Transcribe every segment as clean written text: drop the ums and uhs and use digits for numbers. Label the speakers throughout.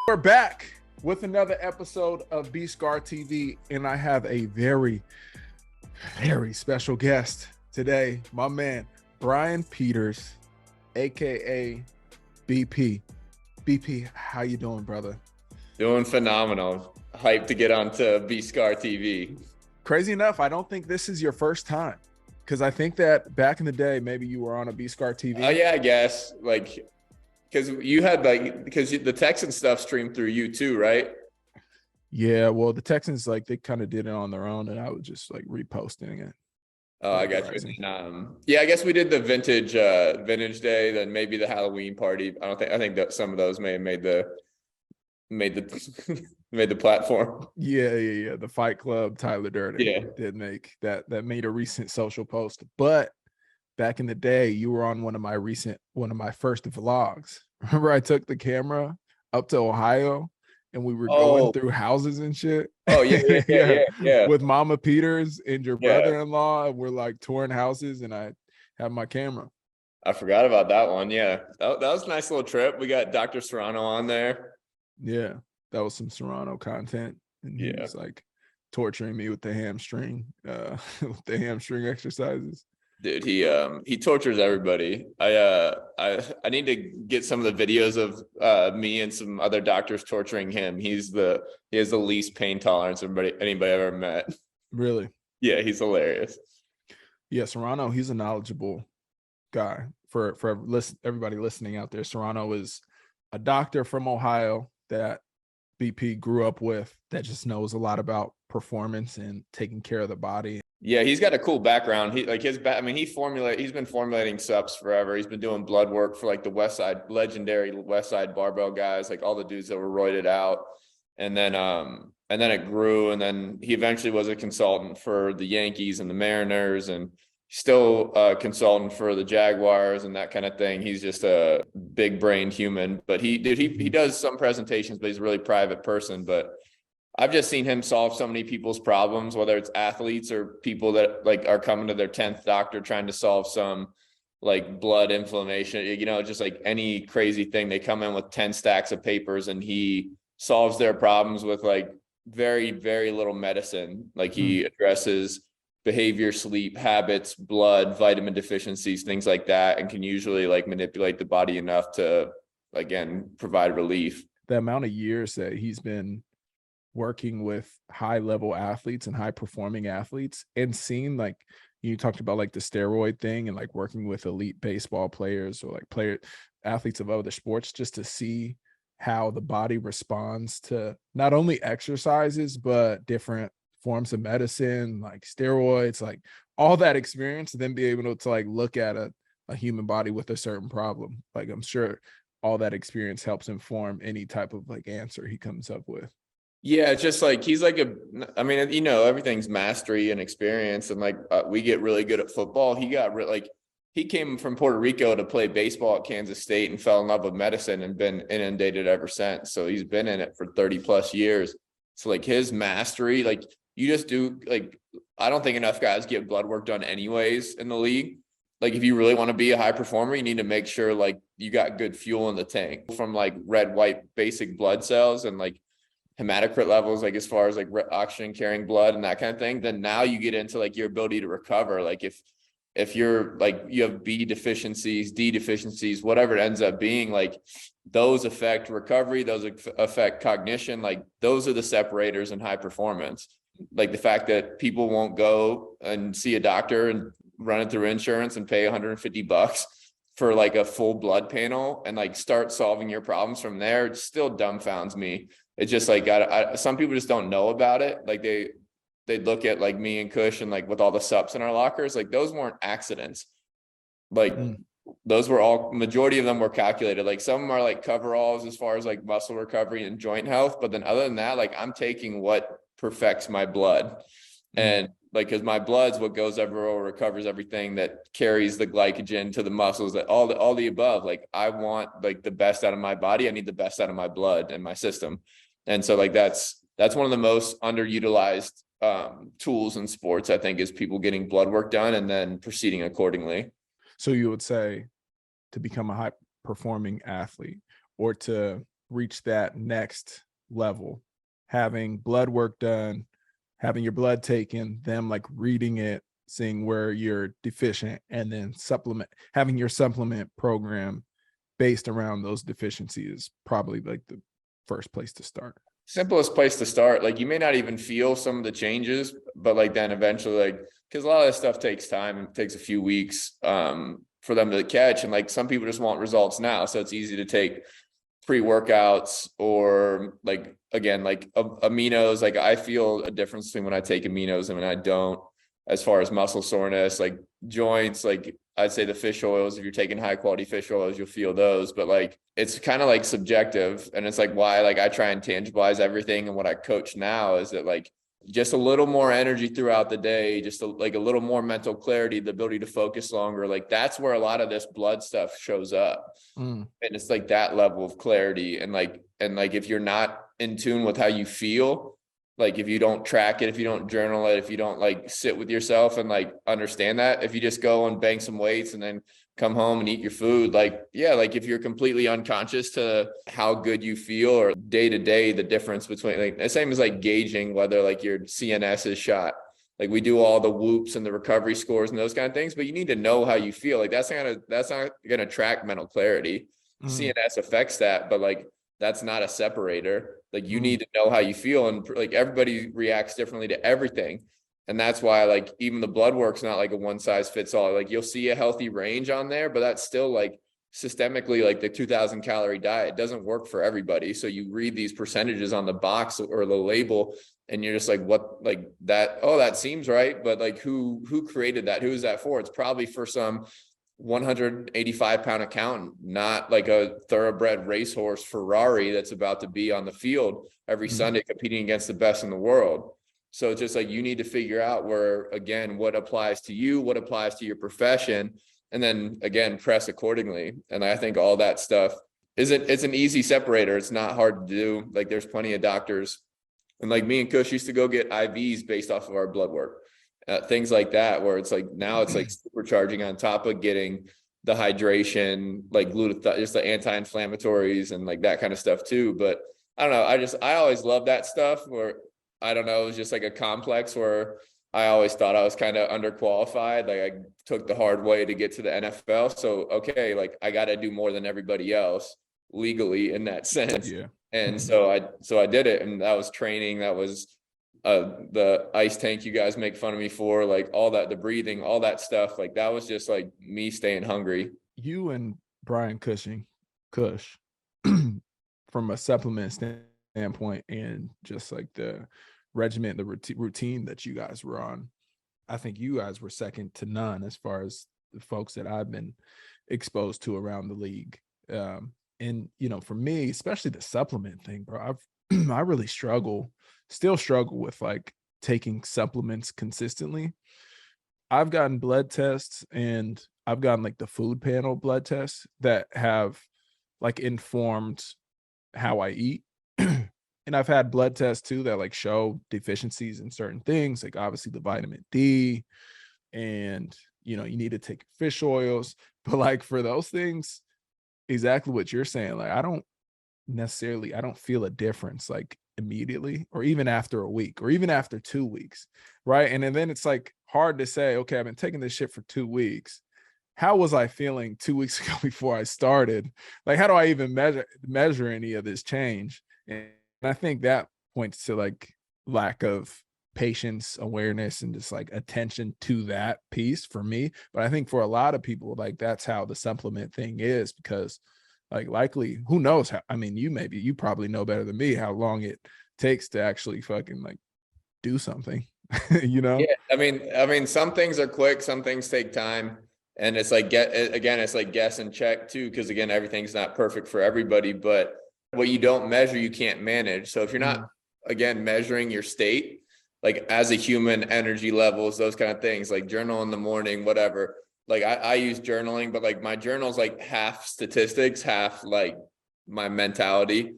Speaker 1: We're back with another episode of B-Scar TV, and I have a very, very special guest today. My man, Brian Peters, aka BP. BP, how you doing, brother?
Speaker 2: Doing phenomenal. Hyped to get onto B-Scar TV.
Speaker 1: Crazy enough, I don't think this is your first time, because I think that back in the day, maybe you were on a B-Scar TV.
Speaker 2: Oh yeah, I guess. Because you had the Texan stuff streamed through you too, right?
Speaker 1: Yeah, well, the Texans, they kind of did it on their own, and I was just reposting it.
Speaker 2: Oh, I got you. Yeah, I guess we did the vintage day, then maybe the Halloween party. I think that some of those may have made the made the platform.
Speaker 1: Yeah. The Fight Club, Tyler Durden did make that made a recent social post. But back in the day, you were on one of my first vlogs. Remember, I took the camera up to Ohio and we were going through houses and shit.
Speaker 2: Oh yeah.
Speaker 1: With Mama Peters and your brother-in-law, and we're touring houses, and I have my camera.
Speaker 2: I forgot about that one. Yeah, that was a nice little trip. We got Dr. Serrano on there.
Speaker 1: Yeah, that was some Serrano content, and he was torturing me with the hamstring, with the hamstring exercises.
Speaker 2: Dude, he tortures everybody. I need to get some of the videos of me and some other doctors torturing him. He has the least pain tolerance of anybody I've ever met.
Speaker 1: Really?
Speaker 2: Yeah, he's hilarious.
Speaker 1: Yeah, Serrano, he's a knowledgeable guy. For everybody listening out there, Serrano is a doctor from Ohio that BP grew up with, that just knows a lot about performance and taking care of the body.
Speaker 2: Yeah, he's got a cool background. He's been formulating subs forever. He's been doing blood work for the legendary West Side barbell guys, all the dudes that were roided out. And then it grew, and then he eventually was a consultant for the Yankees and the Mariners, and still a consultant for the Jaguars and that kind of thing. He's just a big brained human, but he does some presentations, but he's a really private person. But I've just seen him solve so many people's problems, whether it's athletes or people that are coming to their 10th doctor trying to solve some blood inflammation, just any crazy thing. They come in with 10 stacks of papers and he solves their problems with very, very little medicine. He addresses behavior, sleep, habits, blood, vitamin deficiencies, things like that, and can usually manipulate the body enough to, again, provide relief.
Speaker 1: The amount of years that he's been working with high level athletes and high performing athletes, and seeing you talked about the steroid thing, and working with elite baseball players or athletes of other sports, just to see how the body responds to not only exercises but different forms of medicine, steroids, all that experience, and then be able to look at a human body with a certain problem. I'm sure all that experience helps inform any type of answer he comes up with.
Speaker 2: Yeah, it's just he's everything's mastery and experience, and we get really good at football. He came from Puerto Rico to play baseball at Kansas State and fell in love with medicine and been inundated ever since. So he's been in it for 30 plus years. So his mastery, you just do, I don't think enough guys get blood work done anyways in the league. If you really want to be a high performer, you need to make sure you got good fuel in the tank, from red, white, basic blood cells and hematocrit levels, as far as oxygen carrying blood and that kind of thing. Then now you get into your ability to recover. If you're you have B deficiencies, D deficiencies, whatever it ends up being, those affect recovery, those affect cognition. Those are the separators in high performance. The fact that people won't go and see a doctor and run it through insurance and pay $150 for a full blood panel and start solving your problems from there, it still dumbfounds me. It's just some people just don't know about it. They look at me and Kush and with all the sups in our lockers, those weren't accidents. Those were all, majority of them were calculated. Some of them are coveralls as far as muscle recovery and joint health. But then other than that, I'm taking what perfects my blood. And because my blood's what goes everywhere, recovers everything, that carries the glycogen to the muscles, that all the above. I want the best out of my body. I need the best out of my blood and my system. And so that's one of the most underutilized tools in sports, I think, is people getting blood work done and then proceeding accordingly.
Speaker 1: So you would say, to become a high performing athlete, or to reach that next level, having blood work done, having your blood taken, them like reading it, seeing where you're deficient, and then having your supplement program based around those deficiencies is probably like the first place to start.
Speaker 2: Simplest place to start. Like, you may not even feel some of the changes, but like then eventually, like, because a lot of this stuff takes time and takes a few weeks for them to catch. And like some people just want results now. So it's easy to take pre-workouts or like, again, like aminos. Like I feel a difference between when I take aminos and when I don't, as far as muscle soreness, like joints, like I'd say the fish oils, if you're taking high quality fish oils, you'll feel those, but like, it's kind of like subjective. And it's like why, like I try and tangibilize everything. And what I coach now is that like just a little more energy throughout the day, just like a little more mental clarity, the ability to focus longer. Like that's where a lot of this blood stuff shows up. And it's like that level of clarity. And like if you're not in tune with how you feel, like if you don't track it, if you don't journal it, if you don't like sit with yourself and like understand that, if you just go and bang some weights and then come home and eat your food, like, yeah, like if you're completely unconscious to how good you feel or day to day, the difference between like the same as like gauging whether like your CNS is shot. Like we do all the whoops and the recovery scores and those kind of things, but you need to know how you feel. Like that's not gonna track mental clarity. CNS affects that, but like that's not a separator. Like you need to know how you feel, and like everybody reacts differently to everything. And that's why like even the blood work's not like a one size fits all. Like you'll see a healthy range on there, but that's still like systemically like the 2,000 calorie diet doesn't work for everybody. So you read these percentages on the box or the label and you're just like, what, like that, oh, that seems right. But like who created that? Who is that for? It's probably for some 185-pound accountant, not like a thoroughbred racehorse Ferrari that's about to be on the field every Sunday competing against the best in the world. So it's just like you need to figure out where, again, what applies to you, what applies to your profession, and then again, press accordingly. And I think all that stuff it's an easy separator. It's not hard to do. Like there's plenty of doctors, and like me and Kush used to go get IVs based off of our blood work. Things like that, where it's like now it's like supercharging on top of getting the hydration, like glutathione, just the anti-inflammatories and like that kind of stuff too. But I don't know. I always love that stuff where I don't know. It was just like a complex where I always thought I was kind of underqualified. Like I took the hard way to get to the NFL. So, okay, like I got to do more than everybody else legally in that sense.
Speaker 1: Yeah.
Speaker 2: And so I did it, and that was training. That was the ice tank you guys make fun of me for, like all that, the breathing, all that stuff. Like that was just like me staying hungry.
Speaker 1: You and Brian Kush, from a supplement standpoint and just like the regimen, the routine that you guys were on, I think you guys were second to none as far as the folks that I've been exposed to around the league. And you know, for me, especially the supplement thing, bro, I really still struggle with like taking supplements consistently. I've gotten blood tests and I've gotten like the food panel blood tests that have like informed how I eat. And I've had blood tests too that like show deficiencies in certain things, like obviously the vitamin D, and you know, you need to take fish oils. But like for those things, exactly what you're saying, like I don't feel a difference like immediately, or even after a week, or even after 2 weeks, right? And then it's like hard to say, okay, I've been taking this shit for 2 weeks. How was I feeling 2 weeks ago before I started? Like, how do I even measure any of this change? And I think that points to like lack of patience, awareness, and just like attention to that piece for me. But I think for a lot of people, like that's how the supplement thing is, because like likely, who knows how, I mean, you probably know better than me how long it takes to actually fucking like do something, you know?
Speaker 2: Yeah. I mean, some things are quick, some things take time. And it's like, it's like guess and check too. Cause again, everything's not perfect for everybody, but what you don't measure, you can't manage. So if you're not, again, measuring your state, like as a human, energy levels, those kind of things, like journal in the morning, whatever. Like I use journaling, but like my journal's like half statistics, half like my mentality.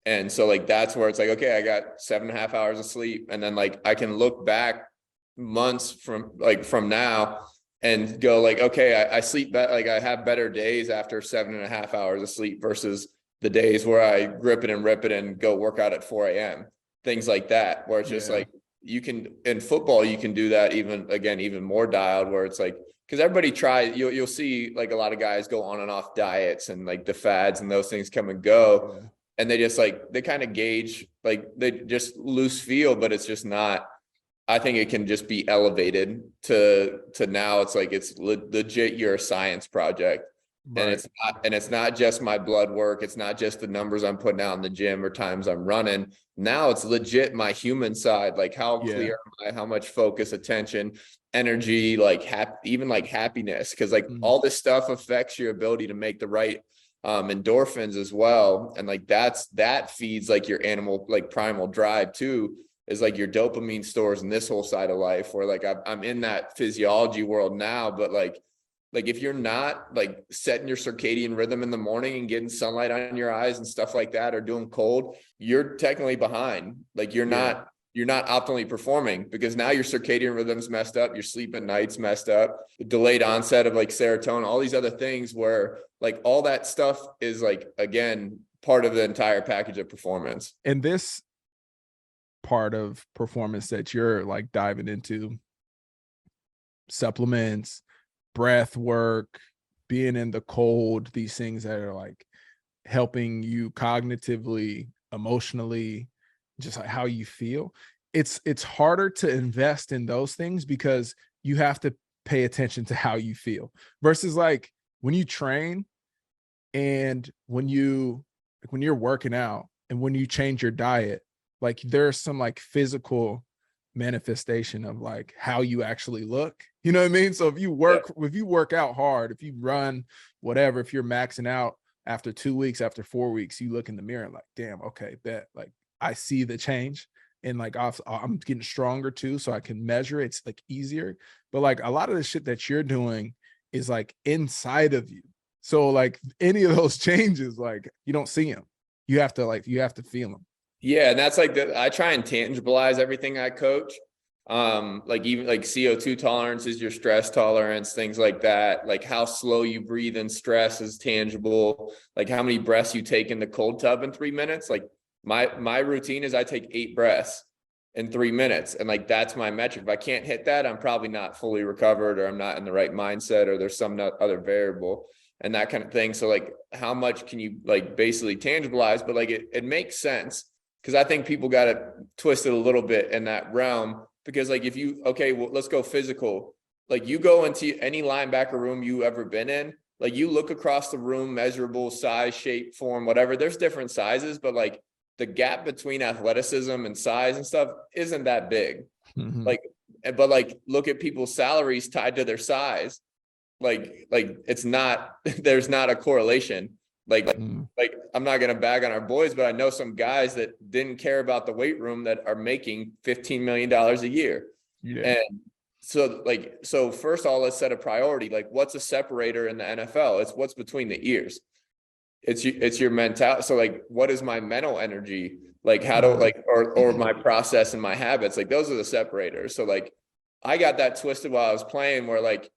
Speaker 2: And so like, that's where it's like, okay, I got 7.5 hours of sleep. And then like, I can look back months from now and go like, okay, I sleep better. Like I have better days after 7.5 hours of sleep versus the days where I grip it and rip it and go work out at 4 a.m. Things like that, where it's just like, you can, in football, you can do that even more dialed, where it's like, because everybody tries, you'll see like a lot of guys go on and off diets and like the fads and those things come and go.
Speaker 1: Yeah.
Speaker 2: And they just like, they kind of gauge, like they just loose feel, but it's just not, I think it can just be elevated to now it's like, it's legit, you're a science project.
Speaker 1: Right.
Speaker 2: And it's not just my blood work. It's not just the numbers I'm putting out in the gym or times I'm running. Now it's legit my human side, like how clear am I, how much focus, attention, energy, like even like happiness. Cause like all this stuff affects your ability to make the right endorphins as well. And like that feeds like your animal, like primal drive too, is like your dopamine stores in this whole side of life, where like I'm in that physiology world now, but like if you're not like setting your circadian rhythm in the morning and getting sunlight on your eyes and stuff like that, or doing cold, you're technically behind. Like you're not optimally performing, because now your circadian rhythm's messed up, your sleep at night's messed up, the delayed onset of like serotonin, all these other things, where like all that stuff is like, again, part of the entire package of performance.
Speaker 1: And this part of performance that you're like diving into, supplements, breath work, being in the cold, these things that are like helping you cognitively, emotionally, just like how you feel. It's harder to invest in those things because you have to pay attention to how you feel, versus like when you train and when you're working out and when you change your diet, like there's some like physical manifestation of like how you actually look. You know what I mean? So if you work out hard, if you run, whatever, if you're maxing out, after 2 weeks, after 4 weeks, you look in the mirror and like, damn, okay, bet, like I see the change, and like I'm getting stronger too, so I can measure it. It's like easier. But like a lot of the shit that you're doing is like inside of you. So like any of those changes, like you don't see them. You have to feel them.
Speaker 2: Yeah, and that's like I try and tangibilize everything I coach. Like even like CO2 tolerance is your stress tolerance, things like that. Like how slow you breathe in stress is tangible. Like how many breaths you take in the cold tub in 3 minutes. Like my routine is I take 8 breaths in 3 minutes. And like, that's my metric. If I can't hit that, I'm probably not fully recovered, or I'm not in the right mindset, or there's some other variable and that kind of thing. So like, how much can you like basically tangibilize, but like it makes sense. Cause I think people got it twisted a little bit in that realm, because like if you, okay, well, let's go physical. Like you go into any linebacker room you ever been in, like you look across the room, measurable size, shape, form, whatever, there's different sizes, but like the gap between athleticism and size and stuff isn't that big. Like, but like, look at people's salaries tied to their size. Like it's not, there's not a correlation. Like I'm not going to bag on our boys, but I know some guys that didn't care about the weight room that are making $15 million a year. Yeah. And so first of all, let's set a priority. Like what's a separator in the NFL? It's what's between the ears. It's your mental. So like, what is my mental energy? Like how do like, or my process and my habits, like those are the separators. So like, I got that twisted while I was playing, where like,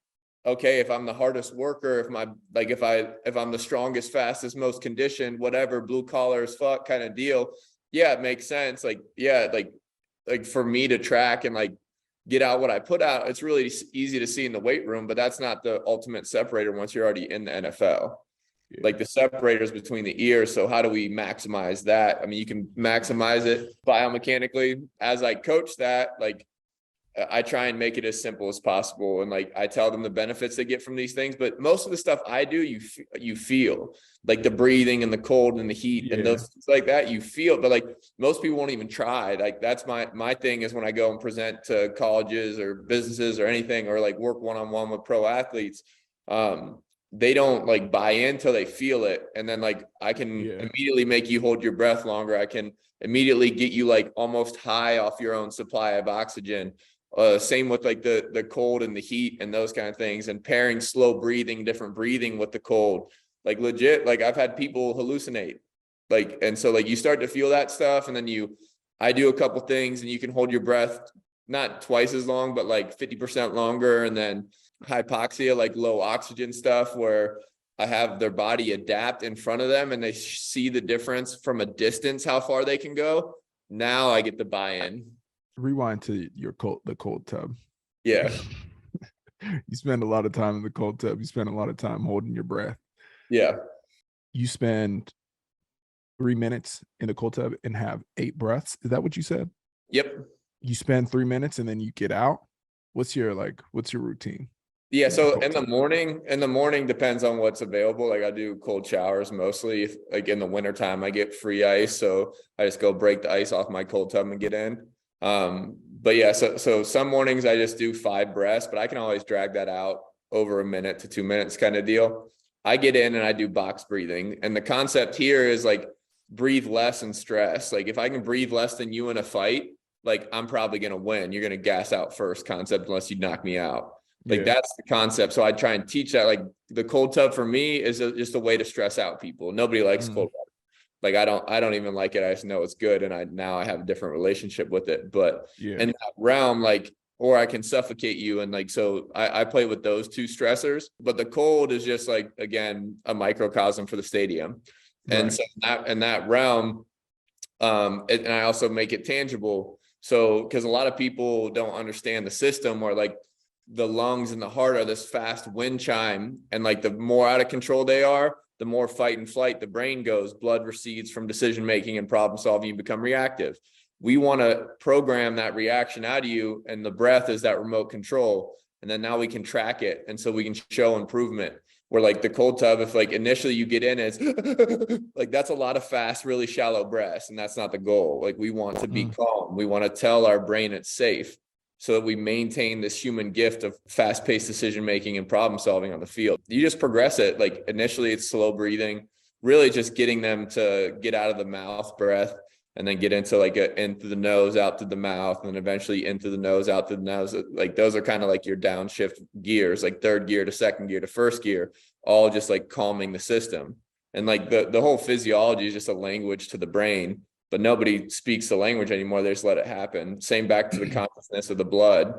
Speaker 2: okay, if I'm the hardest worker, if I'm the strongest, fastest, most conditioned, whatever, blue collar as fuck kind of deal. Yeah, it makes sense. Like, yeah, like for me to track and like get out what I put out, it's really easy to see in the weight room, but that's not the ultimate separator once you're already in the NFL. Yeah. Like the separators between the ears. So how do we maximize that? I mean, you can maximize it biomechanically. As I coach that, like I try and make it as simple as possible. And like, I tell them the benefits they get from these things, but most of the stuff I do, you feel like the breathing and the cold and the heat and those things like that, you feel, but like most people won't even try. Like that's my thing is when I go and present to colleges or businesses or anything, or like work one-on-one with pro athletes, they don't like buy in till they feel it. And then like, I can immediately make you hold your breath longer. I can immediately get you like almost high off your own supply of oxygen. Same with like the cold and the heat and those kind of things, and pairing slow breathing, different breathing with the cold, like legit, like I've had people hallucinate, like, and so like you start to feel that stuff. And then I do a couple things and you can hold your breath, not twice as long, but like 50% longer. And then hypoxia, like low oxygen stuff, where I have their body adapt in front of them and they see the difference from a distance, how far they can go. Now I get the buy-in.
Speaker 1: Rewind to the cold tub.
Speaker 2: Yeah.
Speaker 1: You spend a lot of time in the cold tub. You spend a lot of time holding your breath.
Speaker 2: Yeah.
Speaker 1: You spend 3 minutes in the cold tub and have 8 breaths. Is that what you said?
Speaker 2: Yep.
Speaker 1: You spend 3 minutes and then you get out. What's your routine?
Speaker 2: Yeah. So in the morning depends on what's available. Like I do cold showers mostly. If, like in the wintertime, I get free ice. So I just go break the ice off my cold tub and get in. But yeah, so some mornings I just do 5 breaths, but I can always drag that out over a minute to 2 minutes kind of deal. I get in and I do box breathing. And the concept here is like breathe less and stress. Like if I can breathe less than you in a fight, like I'm probably going to win. You're going to gas out first concept unless you knock me out. Like that's the concept. So I try and teach that. Like the cold tub for me is just a way to stress out people. Nobody likes cold water. Like I don't even like it. I just know it's good. And I have a different relationship with it. But in that realm, like, or I can suffocate you. And like, so I play with those 2 stressors, but the cold is just like, again, a microcosm for the stadium. And so in that realm, and I also make it tangible. So, cause a lot of people don't understand the system, or like the lungs and the heart are this fast wind chime. And like the more out of control they are, the more fight and flight the brain goes, blood recedes from decision-making and problem solving, you become reactive. We want to program that reaction out of you. And the breath is that remote control. And then now we can track it. And so we can show improvement. Where like the cold tub, if like initially you get in, it's like, that's a lot of fast, really shallow breaths. And that's not the goal. Like we want to be calm. We want to tell our brain it's safe, so that we maintain this human gift of fast-paced decision-making and problem solving on the field. You just progress it. Like initially it's slow breathing, really just getting them to get out of the mouth breath, and then get into like in through the nose, out through the mouth, and then eventually in through the nose, out through the nose. Like those are kind of like your downshift gears, like 3rd gear to 2nd gear to 1st gear, all just like calming the system. And like the whole physiology is just a language to the brain, but nobody speaks the language anymore. They just let it happen. Same back to the consciousness of the blood.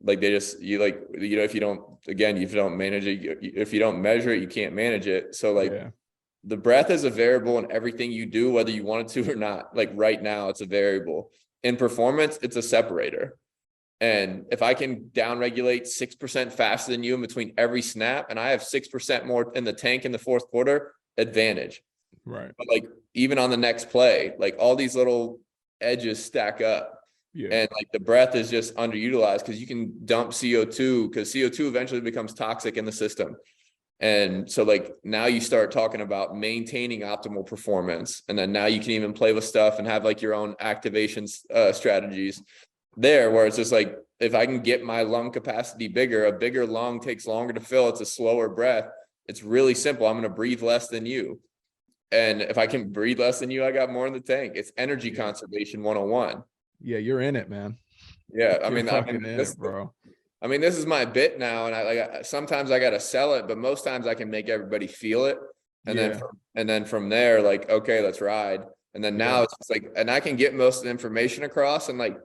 Speaker 2: Like they just, if you don't manage it, if you don't measure it, you can't manage it. So like the breath is a variable in everything you do, whether you want it to or not. Like right now it's a variable. In performance, it's a separator. And if I can downregulate 6% faster than you in between every snap, and I have 6% more in the tank in the 4th quarter, advantage.
Speaker 1: Right.
Speaker 2: But like even on the next play, like all these little edges stack up. And like the breath is just underutilized because you can dump CO2, because CO2 eventually becomes toxic in the system. And so like now you start talking about maintaining optimal performance. And then now you can even play with stuff and have like your own activation strategies there, where it's just like, if I can get my lung capacity bigger, a bigger lung takes longer to fill. It's a slower breath. It's really simple. I'm going to breathe less than you. And if I can breathe less than you, I got more in the tank. It's energy conservation 101.
Speaker 1: Yeah. You're in it, man.
Speaker 2: Yeah.
Speaker 1: I mean, this, bro.
Speaker 2: I mean, this is my bit now. And sometimes I got to sell it, but most times I can make everybody feel it. And then from there, like, okay, let's ride. And then now it's just like, and I can get most of the information across in like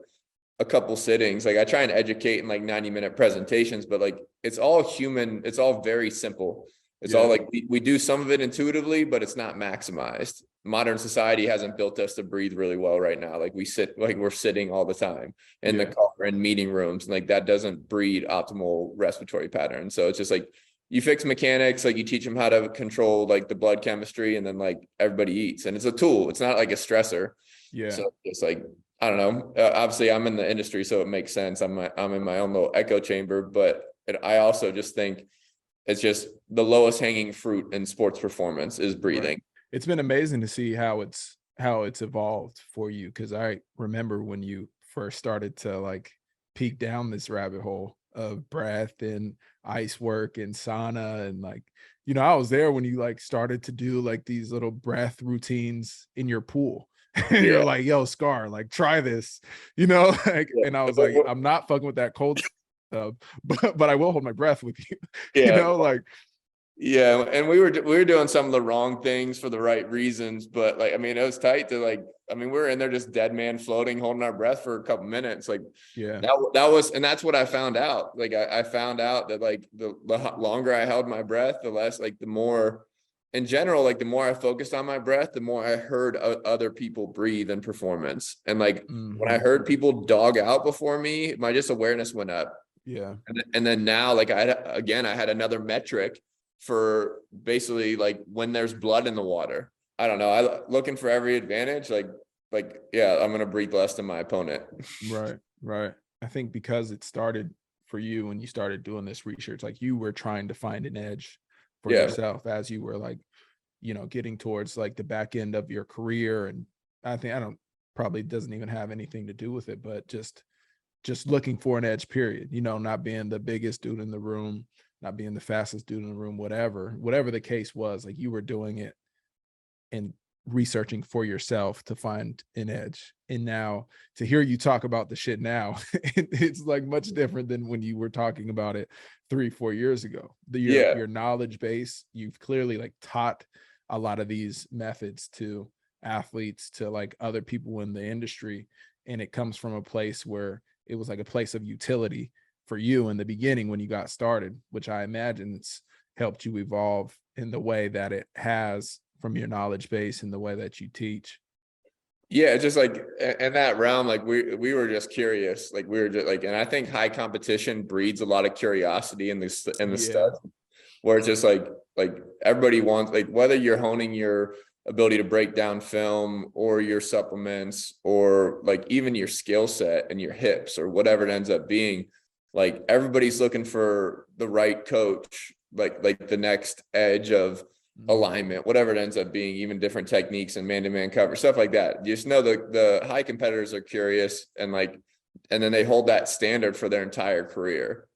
Speaker 2: a couple sittings. Like I try and educate in like 90-minute presentations, but like, it's all human. It's all very simple. It's all like, we do some of it intuitively, but it's not maximized. Modern society hasn't built us to breathe really well right now. Like we're sitting all the time in the car, in meeting rooms, and like that doesn't breed optimal respiratory patterns. So it's just like, you fix mechanics, like you teach them how to control like the blood chemistry, and then like everybody eats, and it's a tool. It's not like a stressor. Yeah. So it's like, I don't know. Obviously I'm in the industry, so it makes sense. I'm in my own little echo chamber, but I also just think it's just the lowest hanging fruit in sports performance is breathing.
Speaker 1: Right. It's been amazing to see how it's evolved for you. Cause I remember when you first started to like peek down this rabbit hole of breath and ice work and sauna. And like, I was there when you like started to do like these little breath routines in your pool. And you're like, yo, Scar, like try this, and I was like, I'm not fucking with that cold stuff, but I will hold my breath with you. Like
Speaker 2: Yeah, and we were doing some of the wrong things for the right reasons, but like, I mean, it was tight to like, I mean, we were in there just dead man floating, holding our breath for a couple minutes. Like
Speaker 1: Yeah.
Speaker 2: that was, and that's what I found out. Like I found out that like the longer I held my breath, the less, like the more in general, like the more I focused on my breath, the more I heard other people breathe in performance. And like when I heard people dog out before me, my just awareness went up.
Speaker 1: Yeah.
Speaker 2: And then now, like I had another metric for basically like when there's blood in the water. I don't know. I looking for every advantage. Yeah, I'm gonna breathe less than my opponent.
Speaker 1: Right. Right. I think because it started for you when you started doing this research, like you were trying to find an edge for
Speaker 2: Yeah.
Speaker 1: yourself as you were like, getting towards like the back end of your career. And I don't probably doesn't even have anything to do with it, but just looking for an edge, period, not being the biggest dude in the room, not being the fastest dude in the room, whatever the case was, like you were doing it and researching for yourself to find an edge. And now to hear you talk about the shit now, it's like much different than when you were talking about it 3-4 years ago. Your knowledge base, you've clearly like taught a lot of these methods to athletes, to like other people in the industry. And it comes from a place where it was like a place of utility for you in the beginning when you got started, which I imagine it's helped you evolve in the way that it has from your knowledge base and the way that you teach.
Speaker 2: Yeah, just like in that realm, like we were just curious, like we were just like, and I think high competition breeds a lot of curiosity in the stuff, where it's just like everybody wants, like whether you're honing your ability to break down film or your supplements or like even your skill set and your hips or whatever it ends up being, like everybody's looking for the right coach, like the next edge of alignment, whatever it ends up being, even different techniques and man-to-man cover, stuff like that. You just know the high competitors are curious and then they hold that standard for their entire career.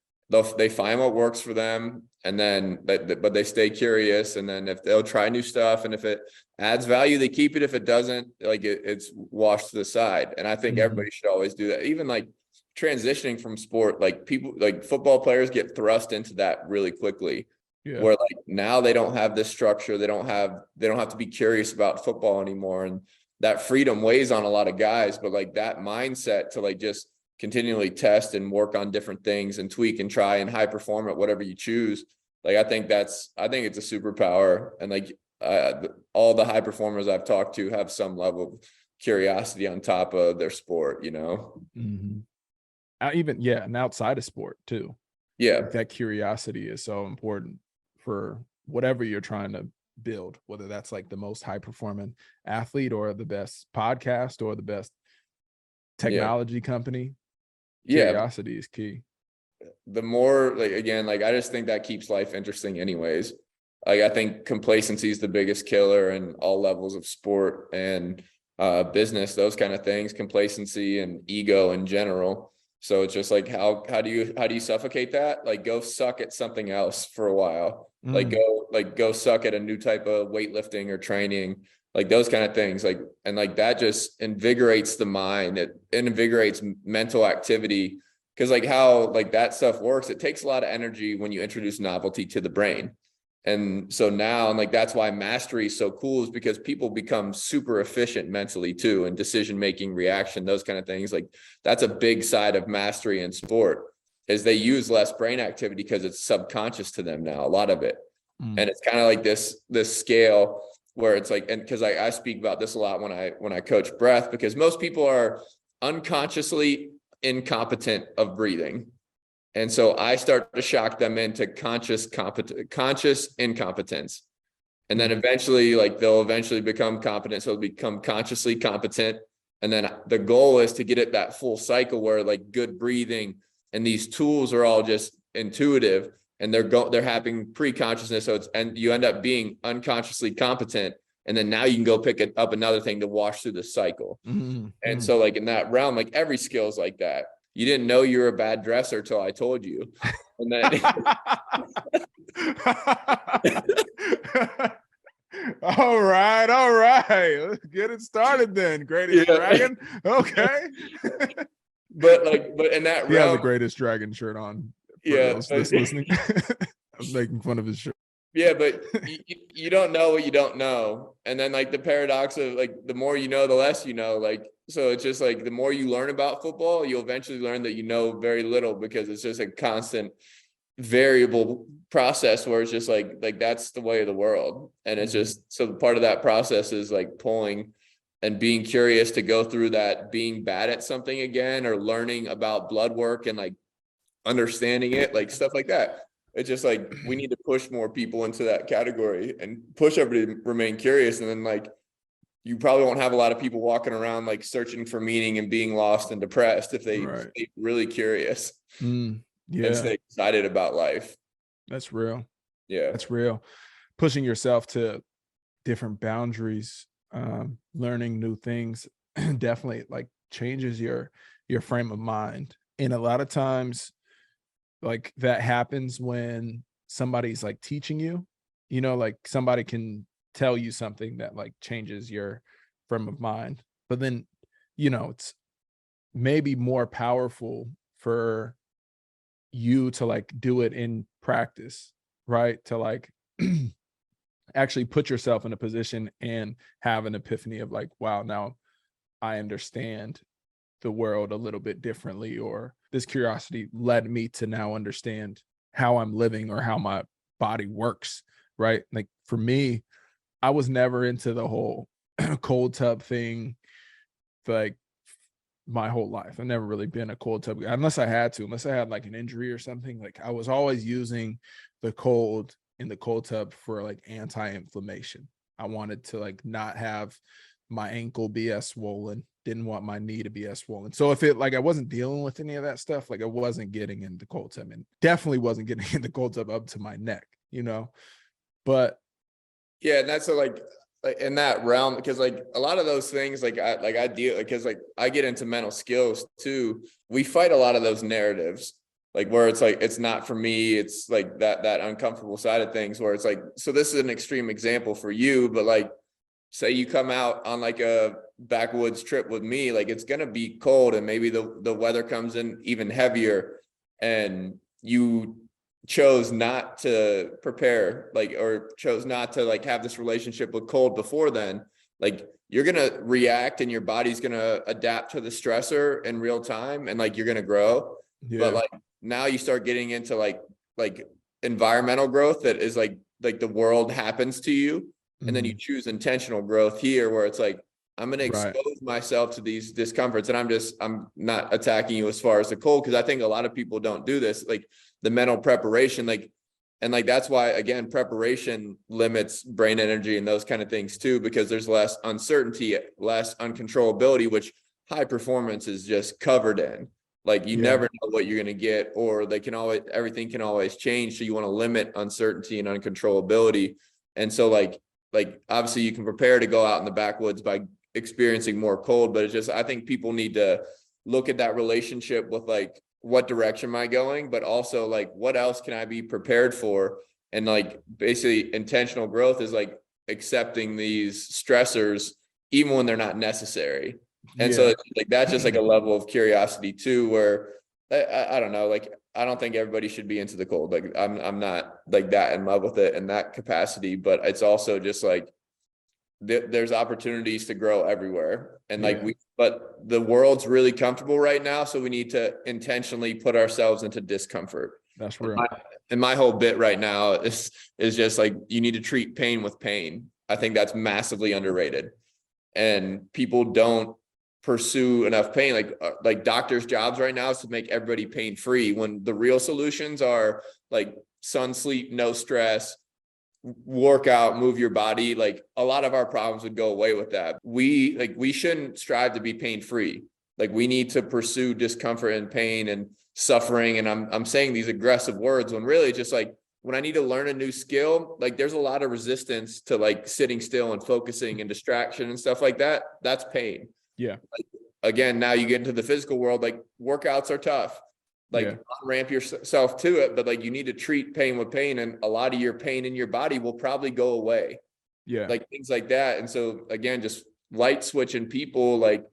Speaker 2: They find what works for them, and then but they stay curious, and then if they'll try new stuff, and if it adds value, they keep it. If it doesn't, like it's washed to the side. And I think everybody should always do that. Even like transitioning from sport, like people, like football players get thrust into that really quickly. Yeah. Where like now they don't have this structure, they don't have to be curious about football anymore, and that freedom weighs on a lot of guys. But like that mindset to like just continually test and work on different things and tweak and try and high perform at whatever you choose, like I think it's a superpower. And like all the high performers I've talked to have some level of curiosity on top of their sport,
Speaker 1: even and outside of sport too. Like that curiosity is so important for whatever you're trying to build, whether that's like the most high performing athlete or the best podcast or the best technology company. Curiosity is key.
Speaker 2: The more like, again, like I just think that keeps life interesting anyways. Like I think complacency is the biggest killer in all levels of sport and business, those kind of things, complacency and ego in general. So it's just like, how do you suffocate that? Like go suck at something else for a while. Like go suck at a new type of weightlifting or training, like those kind of things. Like, and like that just invigorates the mind. It invigorates mental activity. Cause like how like that stuff works, it takes a lot of energy when you introduce novelty to the brain. And so now, and like, that's why mastery is so cool, is because people become super efficient mentally too, and decision-making, reaction, those kind of things. Like that's a big side of mastery in sport, is they use less brain activity because it's subconscious to them now, a lot of it. And it's kind of like this scale where it's like, and cause I speak about this a lot when I coach breath, because most people are unconsciously incompetent of breathing. And so I start to shock them into conscious incompetence. And then eventually, like they'll eventually become competent. So they'll become consciously competent. And then the goal is to get it that full cycle where like good breathing and these tools are all just intuitive, and they're having pre-consciousness. So and you end up being unconsciously competent. And then now you can go pick up another thing to wash through the cycle. And so like in that realm, like every skill is like that. You didn't know you were a bad dresser till I told you. And then
Speaker 1: all right. Let's get it started then. Greatest Dragon. Okay.
Speaker 2: but in that realm,
Speaker 1: he has a Greatest Dragon shirt on. For those listening. I was making fun of his shirt.
Speaker 2: Yeah, but you don't know what you don't know. And then like the paradox of like the more you know, the less you know. Like, so it's just like the more you learn about football, you'll eventually learn that you know very little, because it's just a constant variable process where it's just like that's the way of the world. And it's just, so part of that process is like pulling and being curious to go through that, being bad at something again, or learning about blood work and like understanding it, like stuff like that. It's just like we need to push more people into that category and push everybody to remain curious. And then like you probably won't have a lot of people walking around like searching for meaning and being lost and depressed if they
Speaker 1: Right.
Speaker 2: stay really curious and
Speaker 1: Yeah,
Speaker 2: stay excited about life.
Speaker 1: that's real.
Speaker 2: Yeah.
Speaker 1: That's real. Pushing yourself to different boundaries, learning new things definitely like changes your frame of mind. And a lot of times like that happens when somebody's like teaching you, like somebody can tell you something that like changes your frame of mind. But then, it's maybe more powerful for you to like do it in practice, right? To like actually put yourself in a position and have an epiphany of like, wow, now I understand the world a little bit differently, or this curiosity led me to now understand how I'm living or how my body works, right? Like for me, I was never into the whole cold tub thing, like my whole life. I've never really been a cold tub guy unless I had to, unless I had like an injury or something. Like I was always using the cold in the cold tub for like anti-inflammation. I wanted to like not have my ankle be as swollen, didn't want my knee to be as swollen. So if it like I wasn't dealing with any of that stuff, like I wasn't getting in the cold tub, and definitely wasn't getting in the cold tub up to my neck, But
Speaker 2: Yeah. And that's like in that realm, because like a lot of those things, I deal, because like I get into mental skills too. We fight a lot of those narratives, like where it's like, it's not for me. It's like that uncomfortable side of things where it's like, so this is an extreme example for you, but like, say you come out on like a backwoods trip with me, like it's going to be cold and maybe the weather comes in even heavier, and you chose not to prepare, like, or chose not to like have this relationship with cold before then, like you're going to react and your body's going to adapt to the stressor in real time, and like you're going to grow. But
Speaker 1: yeah,
Speaker 2: like now you start getting into like environmental growth that is like the world happens to you, and then you choose intentional growth here where it's like, I'm going to
Speaker 1: right,
Speaker 2: expose myself to these discomforts. And I'm not attacking you as far as the cold, because I think a lot of people don't do this, like the mental preparation, like, and like that's why again preparation limits brain energy and those kind of things too, because there's less uncertainty, less uncontrollability, which high performance is just covered in. Like you
Speaker 1: yeah,
Speaker 2: never know what you're going to get, or they can always, everything can always change, so you want to limit uncertainty and uncontrollability. And so like obviously you can prepare to go out in the backwoods by experiencing more cold, but it's just, I think people need to look at that relationship with like, what direction am I going, but also like, what else can I be prepared for? And like basically intentional growth is like accepting these stressors even when they're not necessary. And so
Speaker 1: yeah,
Speaker 2: it's like that's just like a level of curiosity too, where I don't know, like I don't think everybody should be into the cold. Like I'm not like that in love with it in that capacity, but it's also just like there's opportunities to grow everywhere. And like
Speaker 1: yeah.
Speaker 2: but the world's really comfortable right now, so we need to intentionally put ourselves into discomfort.
Speaker 1: That's
Speaker 2: And
Speaker 1: real.
Speaker 2: my whole bit right now is just like, you need to treat pain with pain. I think that's massively underrated, and people don't pursue enough pain. Like doctors' jobs right now is to make everybody pain free, when the real solutions are like sun, sleep, no stress, work out, move your body. Like a lot of our problems would go away with that. We shouldn't strive to be pain free. Like we need to pursue discomfort and pain and suffering. And I'm saying these aggressive words when really just like, when I need to learn a new skill, like there's a lot of resistance to like sitting still and focusing and distraction and stuff like that. That's pain.
Speaker 1: Yeah,
Speaker 2: Again, now you get into the physical world, like workouts are tough,
Speaker 1: yeah,
Speaker 2: like ramp yourself to it, but like you need to treat pain with pain, and a lot of your pain in your body will probably go away,
Speaker 1: yeah,
Speaker 2: like things like that. And so again, just light switching people, like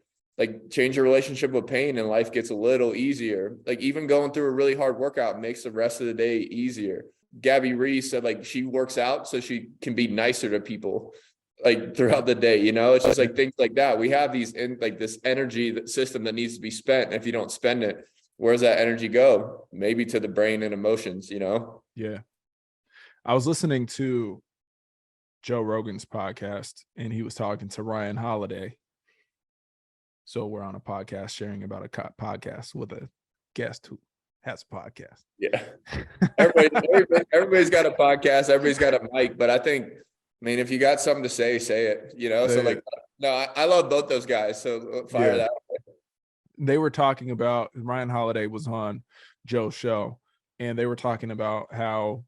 Speaker 2: change your relationship with pain, and life gets a little easier. Like even going through a really hard workout makes the rest of the day easier. Gabby Reese said, like, she works out so she can be nicer to people like throughout the day, it's just like things like that. We have these like this energy system that needs to be spent. And if you don't spend it, where does that energy go? Maybe to the brain and emotions,
Speaker 1: Yeah. I was listening to Joe Rogan's podcast and he was talking to Ryan Holiday. So we're on a podcast sharing about a podcast with a guest who has a podcast.
Speaker 2: Yeah. Everybody's got a podcast. Everybody's got a mic, but I mean, if you got something to say it, so like, no, I love both those guys. So fire that.
Speaker 1: They were talking about, Ryan Holiday was on Joe's show and they were talking about how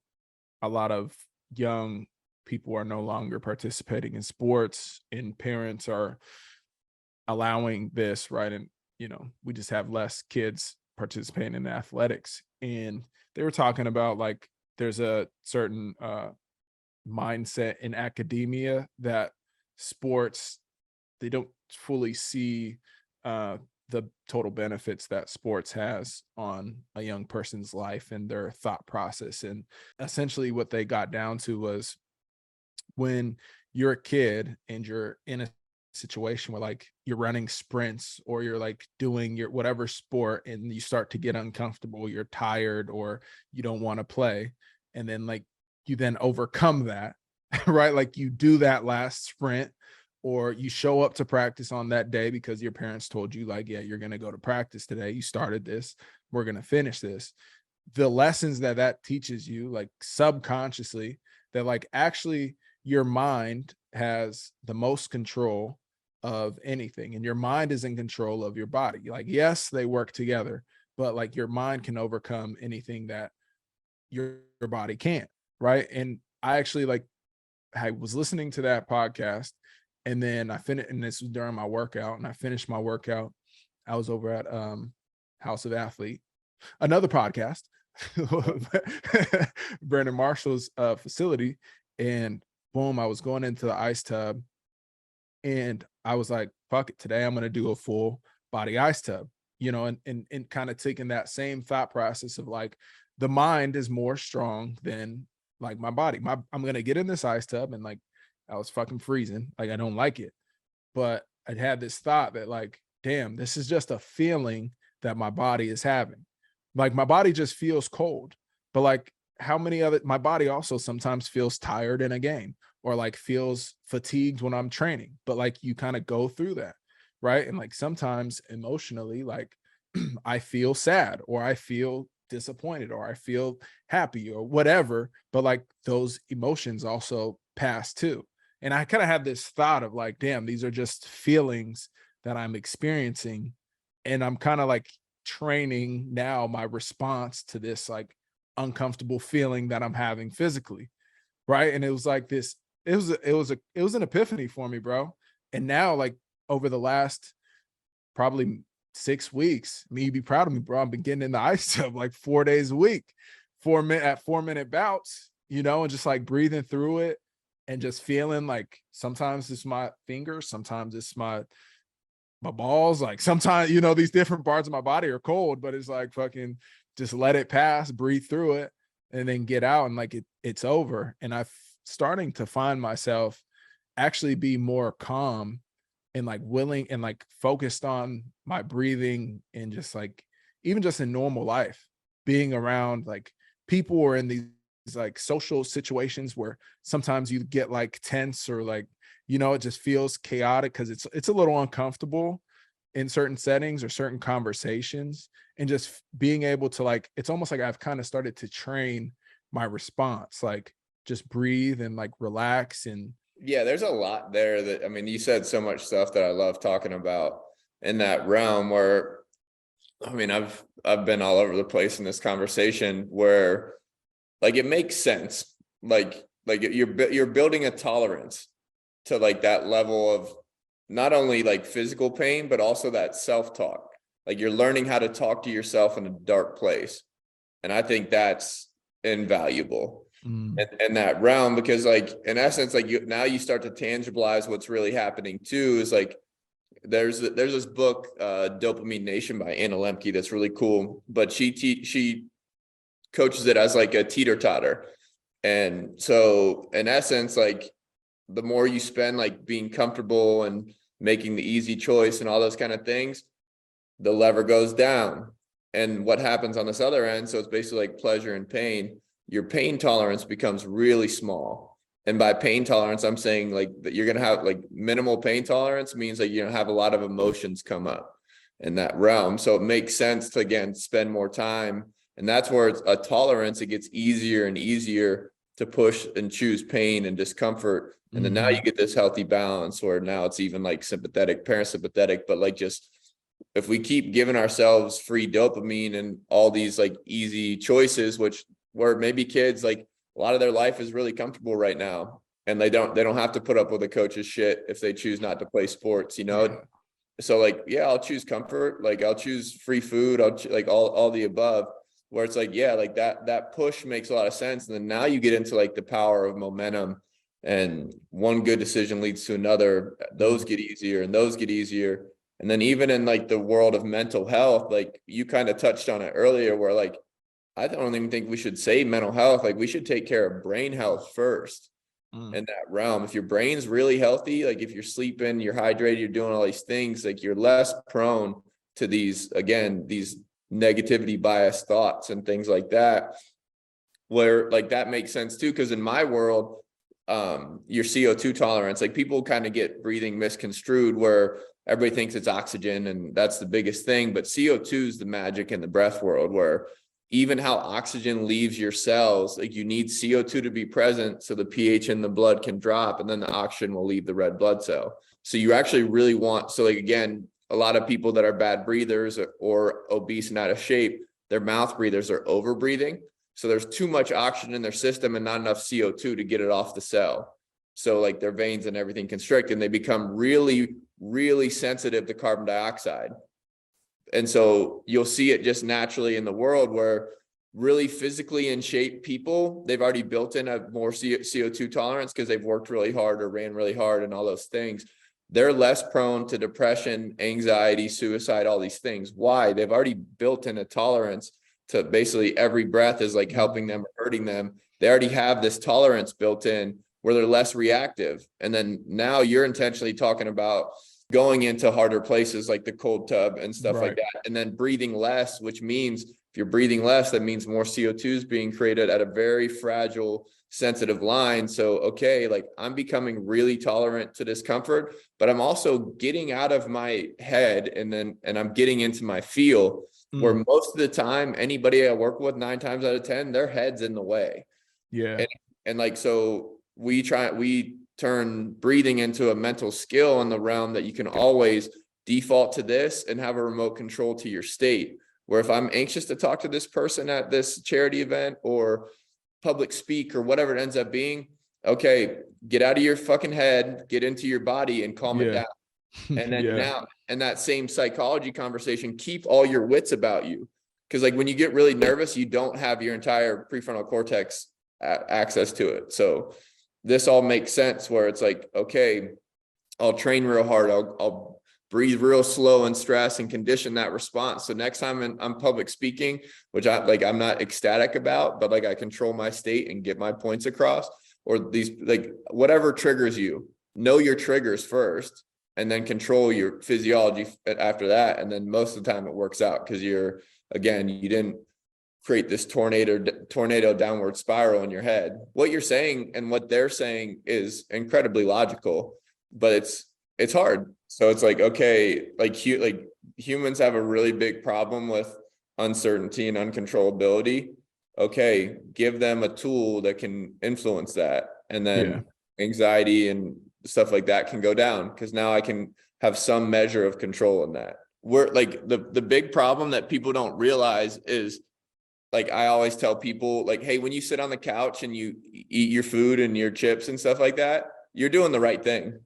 Speaker 1: a lot of young people are no longer participating in sports and parents are allowing this, right? And, we just have less kids participating in athletics. And they were talking about like, there's a certain mindset in academia that sports, they don't fully see the total benefits that sports has on a young person's life and their thought process. And essentially what they got down to was when you're a kid and you're in a situation where like you're running sprints or you're like doing your whatever sport and you start to get uncomfortable, you're tired or you don't want to play. And then like you then overcome that, right? Like you do that last sprint or you show up to practice on that day because your parents told you like, yeah, you're going to go to practice today. You started this. We're going to finish this. The lessons that teaches you like subconsciously that like actually your mind has the most control of anything and your mind is in control of your body. Like, yes, they work together, but like your mind can overcome anything that your body can't. Right. And I actually I was listening to that podcast and then I finished, and this was during my workout and I finished my workout. I was over at House of Athlete, another podcast, Brennan Marshall's facility. And boom, I was going into the ice tub and I was like, fuck it, today I'm going to do a full body ice tub, and kind of taking that same thought process of like, the mind is more strong than like my body. I'm going to get in this ice tub and like, I was fucking freezing. Like, I don't like it, but I had this thought that like, damn, this is just a feeling that my body is having. Like my body just feels cold, but like my body also sometimes feels tired in a game or like feels fatigued when I'm training, but like you kind of go through that. Right. And like sometimes emotionally, like I feel sad or I feel disappointed or I feel happy or whatever, but like those emotions also pass too. And I kind of had this thought of like, damn, these are just feelings that I'm experiencing. And I'm kind of like training now my response to this like uncomfortable feeling that I'm having physically. Right. And it was like this, it was an epiphany for me, bro. And now like over the last probably 6 weeks, you'd be proud of me, bro. I've been getting in the ice tub like 4 days a week, 4-minute bouts, and just like breathing through it and just feeling like sometimes it's my fingers, sometimes it's my balls. Like sometimes, these different parts of my body are cold, but it's like fucking just let it pass, breathe through it, and then get out and like it's over. And I'm starting to find myself actually be more calm and like willing and like focused on my breathing and just like even just in normal life, being around like people or in these like social situations where sometimes you get like tense or like, it just feels chaotic because it's a little uncomfortable in certain settings or certain conversations, and just being able to like, it's almost like I've kind of started to train my response, like just breathe and like relax. And
Speaker 2: yeah, there's a lot there that, I mean, you said so much stuff that I love talking about in that realm where, I mean, I've been all over the place in this conversation where like, it makes sense. Like you're building a tolerance to like that level of not only like physical pain, but also that self-talk. Like you're learning how to talk to yourself in a dark place. And I think that's invaluable in that realm, because like, in essence, like now you start to tangibilize what's really happening too, is like, there's this book, Dopamine Nation by Anna Lemke, that's really cool, but she coaches it as like a teeter-totter. And so in essence, like the more you spend like being comfortable and making the easy choice and all those kind of things, the lever goes down. And what happens on this other end, so it's basically like pleasure and pain, your pain tolerance becomes really small. And by pain tolerance, I'm saying like that you're going to have like minimal pain tolerance means that you don't have a lot of emotions come up in that realm. So it makes sense to, again, spend more time. And that's where it's a tolerance. It gets easier and easier to push and choose pain and discomfort. And then now you get this healthy balance where now it's even like sympathetic, parasympathetic, but like just if we keep giving ourselves free dopamine and all these like easy choices, which where maybe kids like a lot of their life is really comfortable right now and they don't have to put up with a coach's shit if they choose not to play sports, you know? Yeah. So like, yeah, I'll choose comfort. Like I'll choose free food. Like all the above, where it's like, yeah, like that push makes a lot of sense. And then now you get into like the power of momentum, and one good decision leads to another. Those get easier and those get easier. And then even in like the world of mental health, like you kind of touched on it earlier, where like, I don't even think we should say mental health. Like we should take care of brain health first in that realm. If your brain's really healthy, like if you're sleeping, you're hydrated, you're doing all these things, like you're less prone to these, again, these negativity biased thoughts and things like that, where like that makes sense too. Cause in my world, your CO2 tolerance, like people kind of get breathing misconstrued where everybody thinks it's oxygen and that's the biggest thing, but CO2 is the magic in the breath world, where even how oxygen leaves your cells, like you need CO2 to be present so the pH in the blood can drop and then the oxygen will leave the red blood cell. So you actually really want, so like, again, a lot of people that are bad breathers or obese and out of shape, their mouth breathers are over breathing. So there's too much oxygen in their system and not enough CO2 to get it off the cell. So like their veins and everything constrict and they become really, really sensitive to carbon dioxide. And so you'll see it just naturally in the world where really physically in shape people, they've already built in a more CO2 tolerance because they've worked really hard or ran really hard and all those things. They're less prone to depression, anxiety, suicide, all these things. Why? They've already built in a tolerance to basically every breath is like helping them or hurting them. They already have this tolerance built in where they're less reactive. And then now you're intentionally talking about going into harder places like the cold tub and stuff like that. And then breathing less, which means if you're breathing less, that means more CO2 is being created at a very fragile, sensitive line. So, okay, like I'm becoming really tolerant to discomfort, but I'm also getting out of my head and I'm getting into my feel where most of the time, anybody I work with 9 times out of 10, their head's in the way.
Speaker 1: Yeah.
Speaker 2: And like, so we turn breathing into a mental skill in the realm that you can always default to this and have a remote control to your state. Where if I'm anxious to talk to this person at this charity event or public speak or whatever it ends up being, okay, get out of your fucking head, get into your body and calm it down. And then now in that same psychology conversation, keep all your wits about you. Because like when you get really nervous, you don't have your entire prefrontal cortex access to it. So this all makes sense where it's like, okay, I'll train real hard. I'll breathe real slow and stress and condition that response. So next time I'm public speaking, which I'm not ecstatic about, but like I control my state and get my points across, or these, like whatever triggers you, know your triggers first and then control your physiology after that. And then most of the time it works out because you didn't create this tornado downward spiral in your head. What you're saying and what they're saying is incredibly logical, but it's hard. So it's like, okay, like humans have a really big problem with uncertainty and uncontrollability. Okay, give them a tool that can influence that. And then anxiety and stuff like that can go down because now I can have some measure of control in that. We're like the big problem that people don't realize is, like I always tell people, like, hey, when you sit on the couch and you eat your food and your chips and stuff like that, you're doing the right thing.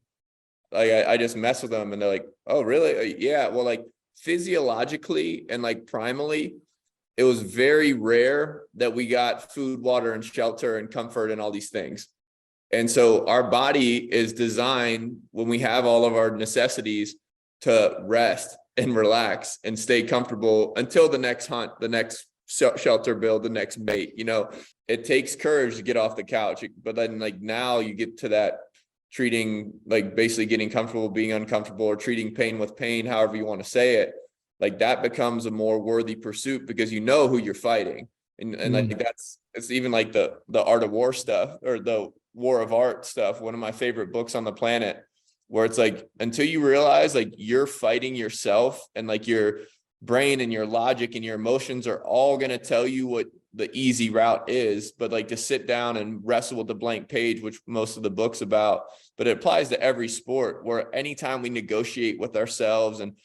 Speaker 2: Like I just mess with them and they're like, oh, really? Yeah. Well, like physiologically and like primally, it was very rare that we got food, water, and shelter and comfort and all these things. And so our body is designed when we have all of our necessities to rest and relax and stay comfortable until the next hunt, the next shelter build the next mate. It takes courage to get off the couch, but then like now you get to that treating, like basically getting comfortable being uncomfortable, or treating pain with pain, however you want to say it. Like that becomes a more worthy pursuit because you know who you're fighting. And like it's even like the art of war stuff, or the war of art stuff, one of my favorite books on the planet, where it's like, until you realize like you're fighting yourself, and like your brain and your logic and your emotions are all going to tell you what the easy route is, but like to sit down and wrestle with the blank page, which most of the book's about, but it applies to every sport, where anytime we negotiate with ourselves and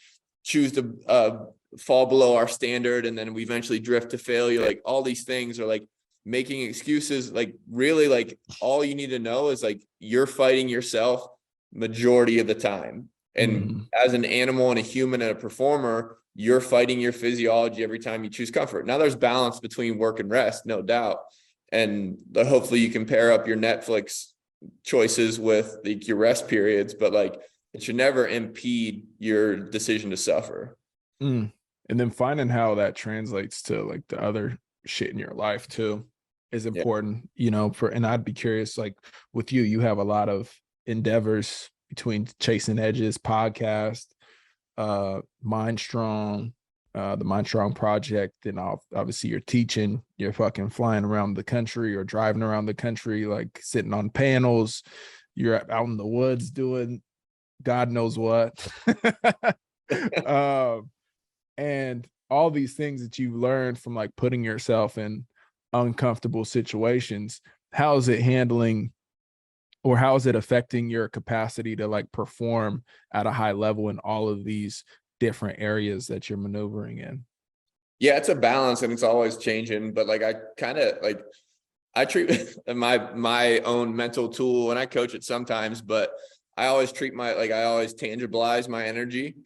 Speaker 2: choose to fall below our standard, and then we eventually drift to failure, like all these things are like making excuses. Like really, like all you need to know is like you're fighting yourself majority of the time. And as an animal and a human and a performer, you're fighting your physiology every time you choose comfort. Now there's balance between work and rest, no doubt. And hopefully you can pair up your Netflix choices with your rest periods, but like it should never impede your decision to suffer.
Speaker 1: And then finding how that translates to like the other shit in your life too is important, and I'd be curious, like with you have a lot of endeavors between Chasing Edges podcast, Mind Strong, the Mind Strong project, and obviously you're teaching, you're fucking flying around the country or driving around the country, like sitting on panels, you're out in the woods doing God knows what. And all these things that you've learned from like putting yourself in uncomfortable situations, how is it handling, or how is it affecting your capacity to like perform at a high level in all of these different areas that you're maneuvering in?
Speaker 2: Yeah, it's a balance and it's always changing, but like I kind of like, I treat my own mental tool, and I coach it sometimes, but I always I always tangibilize my energy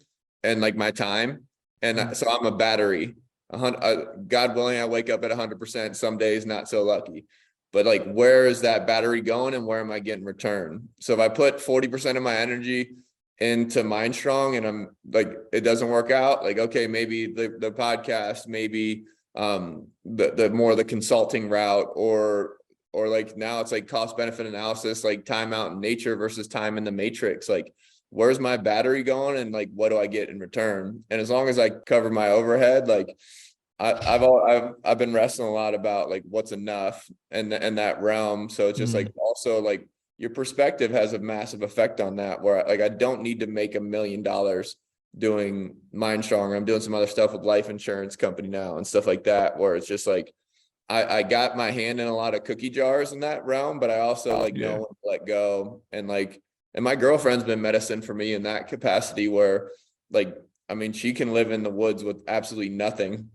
Speaker 2: and like my time. And so I'm a battery. God willing, I wake up at 100%. Some days not so lucky, but like, where is that battery going, and where am I getting return? So if I put 40% of my energy into Mind Strong, and I'm like, it doesn't work out, like, okay, maybe the podcast, maybe the more the consulting route, or like now it's like cost benefit analysis, like time out in nature versus time in the matrix. Like, where's my battery going, and like what do I get in return? And as long as I cover my overhead, like I've been wrestling a lot about like what's enough and that realm. So it's just like, also like your perspective has a massive effect on that, where like I don't need to make $1 million doing Mind Strong. I'm doing some other stuff with life insurance company now and stuff like that, where it's just like I got my hand in a lot of cookie jars in that realm, but I also like know when to let go. And like, and my girlfriend's been medicine for me in that capacity, where like, I mean, she can live in the woods with absolutely nothing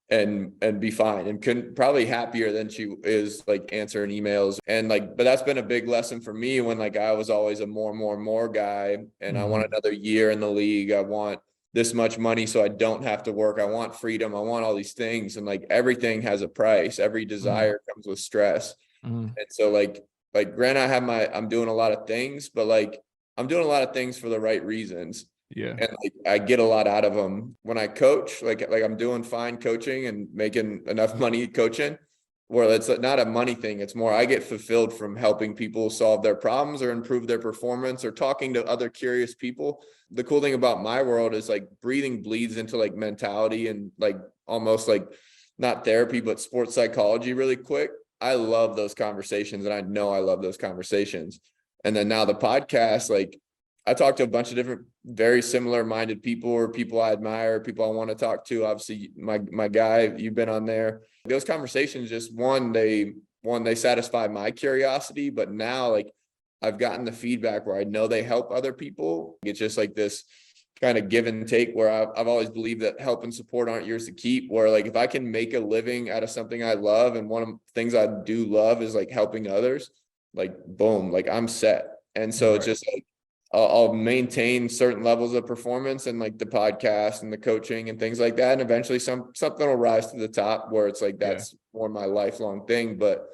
Speaker 2: and be fine, and couldn't probably happier than she is like answering emails. And like, but that's been a big lesson for me, when like I was always a more guy, and I want another year in the league. I want this much money so I don't have to work. I want freedom. I want all these things. And like everything has a price. Every desire comes with stress. And so like granted, I'm doing a lot of things, but like I'm doing a lot of things for the right reasons.
Speaker 1: Yeah.
Speaker 2: And like I get a lot out of them when I coach. Like I'm doing fine coaching and making enough money coaching, where it's not a money thing. It's more, I get fulfilled from helping people solve their problems or improve their performance, or talking to other curious people. The cool thing about my world is like breathing bleeds into like mentality and like almost like not therapy, but sports psychology really quick. I love those conversations, and I know I love those conversations. And then now the podcast, like I talk to a bunch of different, very similar minded people, or people I admire, people I want to talk to. Obviously my guy, you've been on there. Those conversations, just one, they satisfy my curiosity, but now like I've gotten the feedback where I know they help other people. It's just like this kind of give and take, where I've always believed that help and support aren't yours to keep, where like if I can make a living out of something I love, and one of the things I do love is like helping others, like boom, like I'm set. And so it's just like I'll maintain certain levels of performance and like the podcast and the coaching and things like that. And eventually something will rise to the top, where it's like, that's more my lifelong thing. But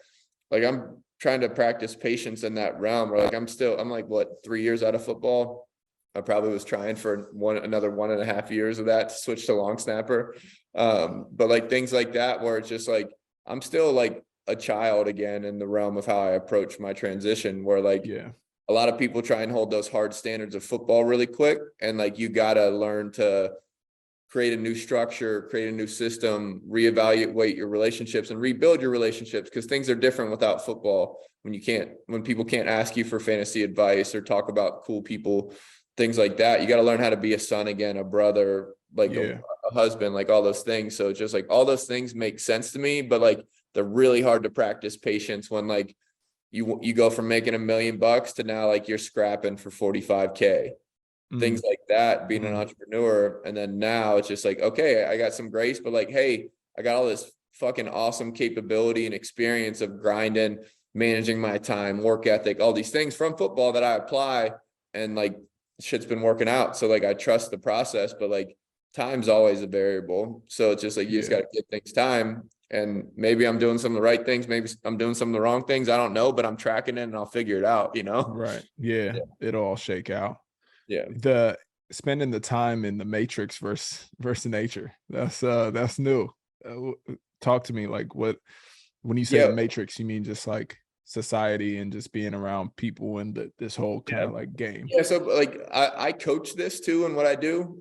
Speaker 2: like, I'm trying to practice patience in that realm, where like, I'm like, what, 3 years out of football. I probably was trying for another 1.5 years of that to switch to long snapper. But like things like that, where it's just like, I'm still like a child again in the realm of how I approach my transition, where like
Speaker 1: Yeah.
Speaker 2: a lot of people try and hold those hard standards of football really quick. And like, you got to learn to create a new structure, create a new system, reevaluate your relationships and rebuild your relationships, because things are different without football. When people can't ask you for fantasy advice or talk about cool people, things like that, you got to learn how to be a son again, a brother, like a husband, like all those things. So it's just like all those things make sense to me, but like they're really hard to practice patience when like you go from making $1 million to now like you're scrapping for 45K. Things like that, being an entrepreneur. And then now it's just like, okay, I got some grace, but like, hey, I got all this fucking awesome capability and experience of grinding, managing my time, work ethic, all these things from football that I apply, and like shit's been working out. So like I trust the process, but like time's always a variable. So it's just like you just got to give things time. And maybe I'm doing some of the right things, maybe I'm doing some of the wrong things. I don't know, but I'm tracking it and I'll figure it out, you know?
Speaker 1: Right. Yeah. It'll all shake out.
Speaker 2: Yeah.
Speaker 1: The spending the time in the matrix versus nature. That's new. Talk to me, like, what when you say the matrix, you mean just like society and just being around people and this whole kind of like game?
Speaker 2: Yeah, so like I coach this too in what I do,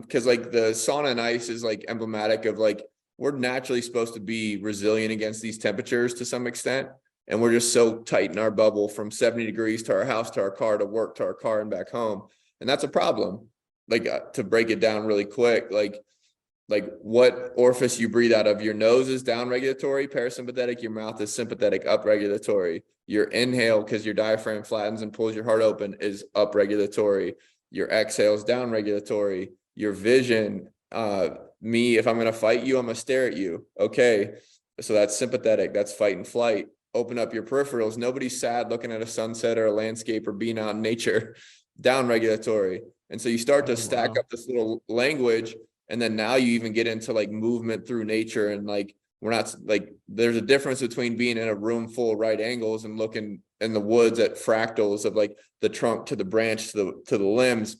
Speaker 2: because like the sauna and ice is like emblematic of like we're naturally supposed to be resilient against these temperatures to some extent, and we're just so tight in our bubble from 70 degrees to our house to our car to work to our car and back home, and that's a problem. Like to break it down really quick, like what orifice you breathe out of, your nose is down regulatory, parasympathetic, your mouth is sympathetic, up regulatory. Your inhale, because your diaphragm flattens and pulls your heart open, is up regulatory. Your exhale is down regulatory. Your vision, if I'm going to fight you, I'm going to stare at you. Okay. So that's sympathetic. That's fight and flight. Open up your peripherals. Nobody's sad looking at a sunset or a landscape or being out in nature. Down regulatory. And so you start to stack up this little language. And then now you even get into like movement through nature, and like we're not like there's a difference between being in a room full of right angles and looking in the woods at fractals of like the trunk to the branch to the limbs,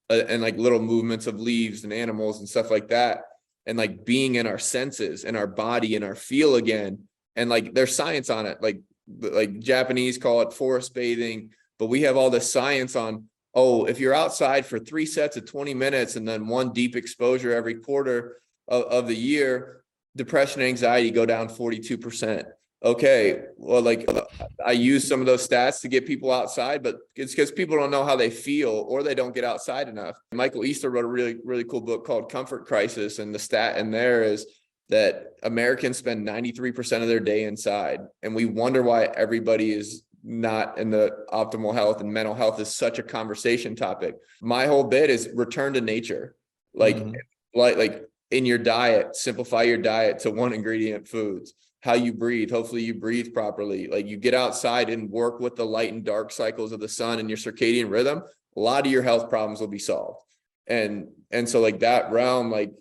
Speaker 2: and like little movements of leaves and animals and stuff like that, and like being in our senses and our body and our feel again. And like there's science on it, like Japanese call it forest bathing, but we have all this science on, oh, if you're outside for 3 sets of 20 minutes and then one deep exposure every quarter of the year, depression and anxiety go down 42%. Okay, well, like I use some of those stats to get people outside, but it's because people don't know how they feel or they don't get outside enough. Michael Easter wrote a really, really cool book called Comfort Crisis. And the stat in there is that Americans spend 93% of their day inside. And we wonder why everybody is not in the optimal health, and mental health is such a conversation topic. My whole bit is return to nature. Like in your diet, simplify your diet to 1 ingredient foods. How you breathe, hopefully you breathe properly. Like you get outside and work with the light and dark cycles of the sun and your circadian rhythm, a lot of your health problems will be solved. And so like that realm, like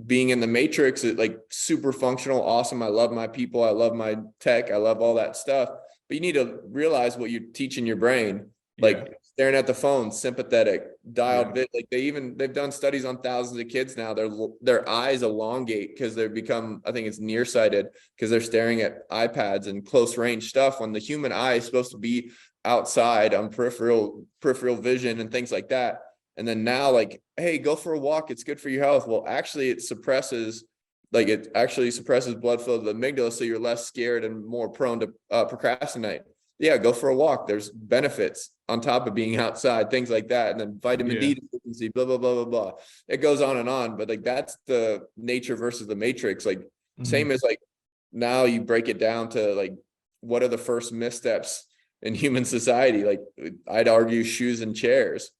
Speaker 2: being in the matrix is like super functional, awesome. I love my people, I love my tech, I love all that stuff. But you need to realize what you're teaching your brain, like staring at the phone, sympathetic, dialed, like they've done studies on thousands of kids now. Their eyes elongate because they've become, I think it's nearsighted, because they're staring at iPads and close range stuff when the human eye is supposed to be outside on peripheral vision and things like that. And then now, like, hey, go for a walk, it's good for your health. Well, actually it suppresses blood flow to the amygdala, so you're less scared and more prone to procrastinate. Yeah, go for a walk. There's benefits on top of being outside, things like that. And then vitamin D deficiency, blah, blah, blah, blah, blah. It goes on and on. But like that's the nature versus the matrix. Like same as like now you break it down to like what are the first missteps in human society? Like I'd argue shoes and chairs.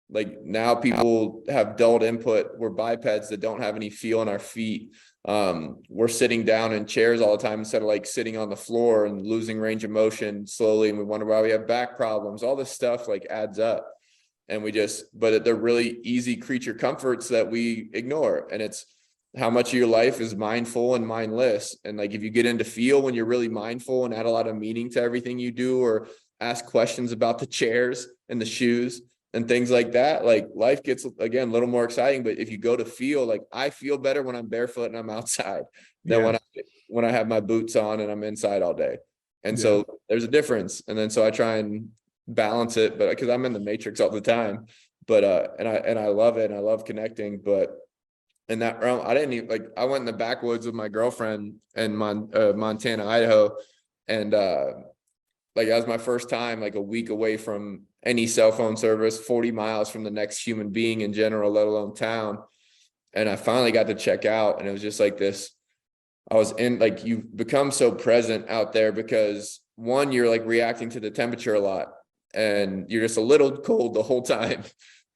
Speaker 2: Like now people have dulled input. We're bipeds that don't have any feel in our feet. We're sitting down in chairs all the time instead of like sitting on the floor and losing range of motion slowly. And we wonder why we have back problems. All this stuff like adds up, and but they're really easy creature comforts that we ignore. And it's how much of your life is mindful and mindless. And like, if you get into feel when you're really mindful and add a lot of meaning to everything you do, or ask questions about the chairs and the shoes, and things like that, like life gets again a little more exciting. But if you go to feel, like I feel better when I'm barefoot and I'm outside than when I have my boots on and I'm inside all day. And so there's a difference. And then so I try and balance it, but because I'm in the matrix all the time. But and I love it and I love connecting. But in that realm, I didn't even like, I went in the backwoods with my girlfriend in Montana, Idaho. And like that was my first time, like a week away from any cell phone service, 40 miles from the next human being in general, let alone town. And I finally got to check out, and it was just like this. I was in, like, you become so present out there because one, you're like reacting to the temperature a lot and you're just a little cold the whole time.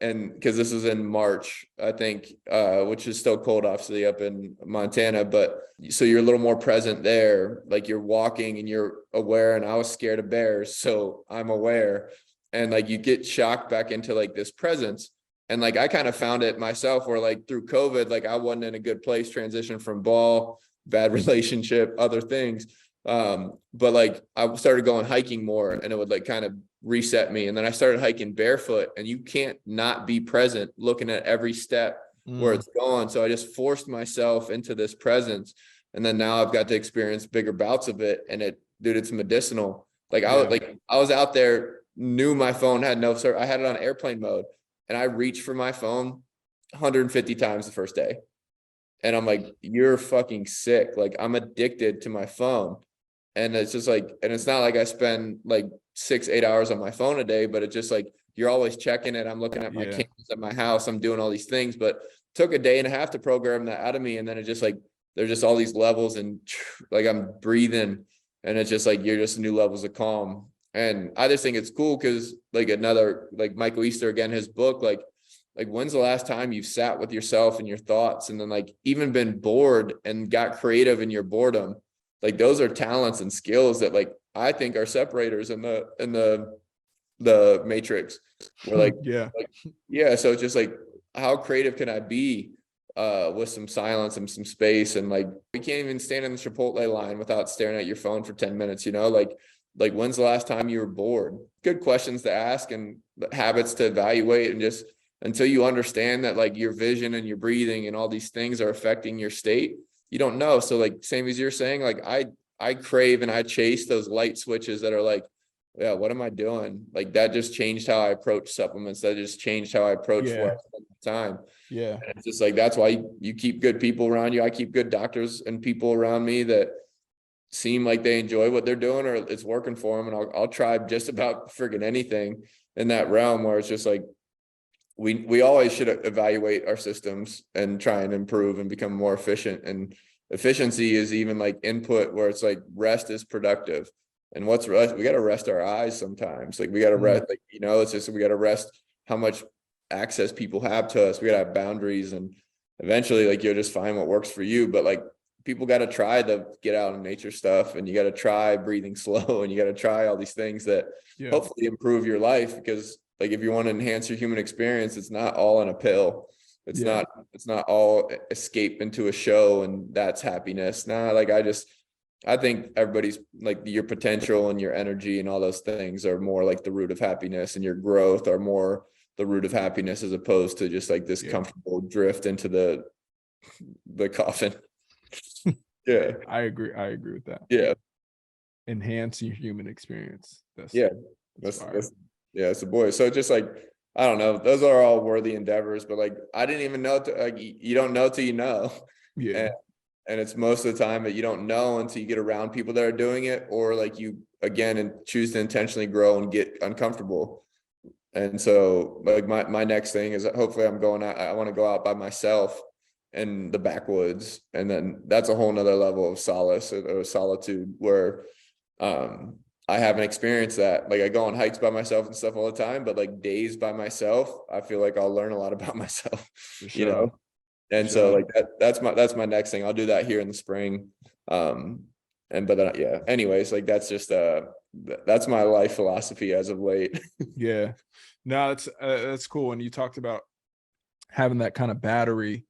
Speaker 2: And because this is in March, I think, which is still cold, obviously, up in Montana. But so you're a little more present there, like you're walking and you're aware. And I was scared of bears, so I'm aware. And like you get shocked back into like this presence. And like I kind of found it myself where like through COVID, like I wasn't in a good place, transition from ball, bad relationship, other things. But like I started going hiking more, and it would like kind of reset me. And then I started hiking barefoot, and you can't not be present looking at every step where it's going. So I just forced myself into this presence. And then now I've got to experience bigger bouts of it. And dude, it's medicinal. Like I was out there, knew my phone had no service. I had it on airplane mode, and I reached for my phone 150 times the first day. And I'm like, you're fucking sick. Like I'm addicted to my phone. And it's just like, and it's not like I spend like 6-8 hours on my phone a day, but it's just like, you're always checking it. I'm looking at my cameras at my house. I'm doing all these things, but took a day and a half to program that out of me. And then it just like, there's just all these levels, and like I'm breathing, and it's just like, you're just new levels of calm. And I just think it's cool because like another, like Michael Easter, again, his book, like when's the last time you've sat with yourself and your thoughts, and then like even been bored and got creative in your boredom? Like those are talents and skills that like I think are separators in the matrix. We're like, so it's just like, how creative can I be with some silence and some space? And like we can't even stand in the Chipotle line without staring at your phone for 10 minutes, you know, like when's the last time you were bored? Good questions to ask and habits to evaluate, and just until you understand that like your vision and your breathing and all these things are affecting your state, you don't know. So like same as you're saying, like I crave and I chase those light switches that are like, yeah, what am I doing? Like that just changed how I approach supplements. That just changed how I approach where I spend my time.
Speaker 1: Yeah.
Speaker 2: And it's just like, that's why you keep good people around you. I keep good doctors and people around me that seem like they enjoy what they're doing or it's working for them. And I'll try just about friggin' anything in that realm, where it's just like, we always should evaluate our systems and try and improve and become more efficient. And efficiency is even like input, where it's like rest is productive. And what's rest? We got to rest our eyes sometimes. Like we got to rest, like, you know, it's just, we got to rest how much access people have to us. We got to have boundaries, and eventually like you'll just find what works for you. But like people got to try the get out in nature stuff, and you got to try breathing slow, and you got to try all these things that hopefully improve your life. Because like if you want to enhance your human experience, it's not all in a pill. It's not all escape into a show and that's happiness. Nah, like I think everybody's like your potential and your energy and all those things are more like the root of happiness, and your growth are more the root of happiness, as opposed to just like this comfortable drift into the coffin.
Speaker 1: I agree with that. Enhance your human experience. That's
Speaker 2: it's a boy. So just like, I don't know, those are all worthy endeavors, but like I didn't even know like you don't know till you know. And it's most of the time that you don't know until you get around people that are doing it, or like you again and choose to intentionally grow and get uncomfortable. And so like my next thing is that hopefully I'm going out, I want to go out by myself in the backwoods. And then that's a whole nother level of solace or solitude where I haven't experienced that. Like I go on hikes by myself and stuff all the time, but like days by myself, I feel like I'll learn a lot about myself, you know? And so like that's my next thing. I'll do that here in the spring. Anyways, like that's just that's my life philosophy as of late.
Speaker 1: No, that's cool. And you talked about having that kind of battery.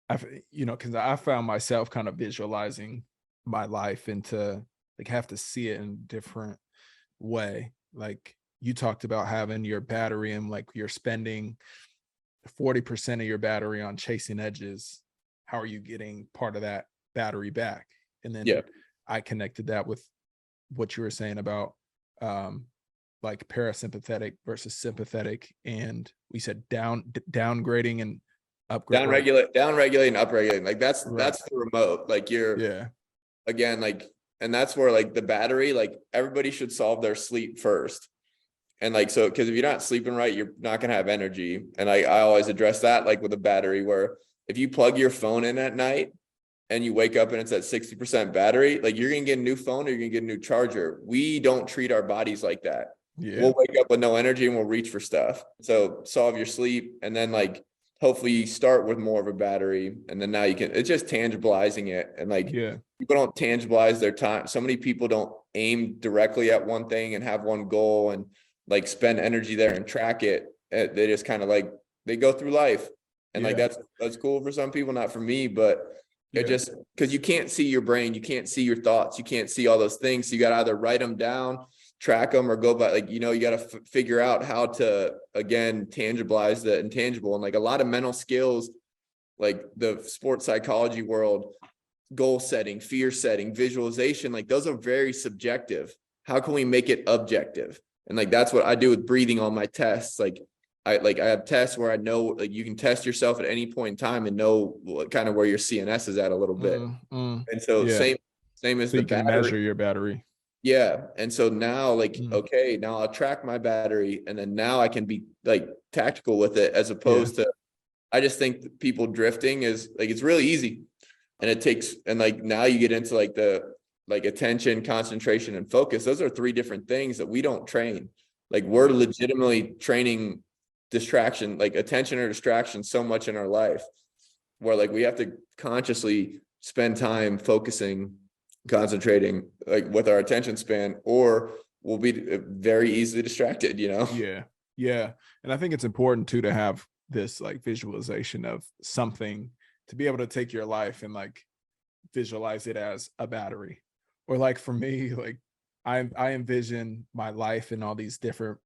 Speaker 1: Because I found myself kind of visualizing my life into like have to see it in a different way. Like you talked about having your battery and like you're spending 40% of your battery on chasing edges. How are you getting part of that battery back? And then
Speaker 2: Yeah.
Speaker 1: I connected that with what you were saying about like parasympathetic versus sympathetic, and we said downgrading and upgrade, like,
Speaker 2: Down regulate and up regulating. Like that's
Speaker 1: right.
Speaker 2: the remote. Like you're
Speaker 1: Yeah.
Speaker 2: again, like, and that's where like the battery, like everybody should solve their sleep first. And like, so, because if you're not sleeping right, you're not going to have energy. And I always address that like with a battery, where if you plug your phone in at night and you wake up and it's at 60% battery, like you're going to get a new phone or you're going to get a new charger. We don't treat our bodies like that.
Speaker 1: Yeah.
Speaker 2: We'll wake up with no energy and we'll reach for stuff. So solve your sleep. And then like, hopefully you start with more of a battery, and then now you can, it's just tangibilizing it. And like,
Speaker 1: Yeah.
Speaker 2: people don't tangibilize their time. So many people don't aim directly at one thing and have one goal and like spend energy there and track it. They just kind of like, they go through life, and like,
Speaker 1: Yeah.
Speaker 2: that's cool for some people, not for me, but it
Speaker 1: Yeah.
Speaker 2: just, because you can't see your brain, you can't see your thoughts, you can't see all those things. So you got to either write them down, track them, or go by, like, you know, you got to figure out how to, again, tangibilize the intangible. And like a lot of mental skills, like the sports psychology world, goal setting, fear setting, visualization, like those are very subjective. How can we make it objective? And like, that's what I do with breathing on my tests. Like I have tests where I know, like, you can test yourself at any point in time and know what kind of where your CNS is at a little bit. And so
Speaker 1: Yeah.
Speaker 2: same as
Speaker 1: So
Speaker 2: the
Speaker 1: you can
Speaker 2: battery.
Speaker 1: measure your battery.
Speaker 2: Yeah. And so now, like, okay, now I'll track my battery, and then now I can be like tactical with it, as opposed to, I just think that people drifting is like, it's really easy. And it takes, and like, now you get into like the, like attention, concentration, and focus. Those are 3 different things that we don't train. Like we're legitimately training distraction, like attention or distraction, so much in our life, where like we have to consciously spend time focusing, concentrating, like with our attention span, or we'll be very easily distracted, you know?
Speaker 1: Yeah. Yeah. And I think it's important too to have this like visualization of something, to be able to take your life and like visualize it as a battery. Or like for me, like I envision my life in all these different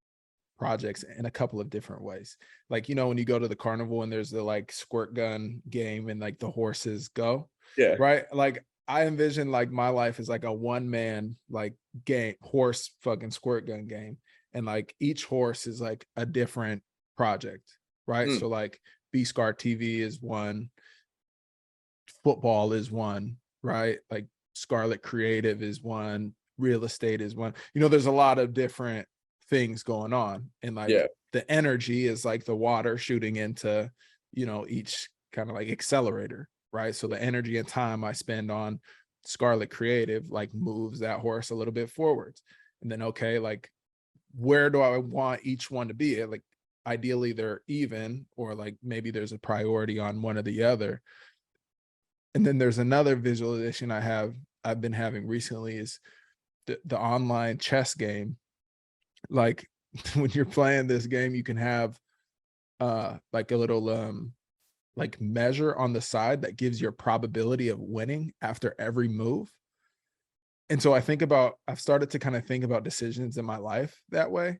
Speaker 1: projects in a couple of different ways. Like, you know, when you go to the carnival and there's the like squirt gun game and like the horses go,
Speaker 2: Yeah.
Speaker 1: right? Like I envision like my life is like a one man like game, horse fucking squirt gun game. And like each horse is like a different project, right? So like B Scar TV is one, football is one, right? Like Scarlett Creative is one, real estate is one. You know, there's a lot of different things going on, and like
Speaker 2: Yeah.
Speaker 1: the energy is like the water shooting into, you know, each kind of like accelerator, right? So the energy and time I spend on Scarlett Creative like moves that horse a little bit forwards. And then, okay, like where do I want each one to be? Like ideally they're even, or like maybe there's a priority on one or the other. And then there's another visualization I've been having recently is the online chess game. Like when you're playing this game, you can have like a little like measure on the side that gives your probability of winning after every move. And so I've started to kind of think about decisions in my life that way.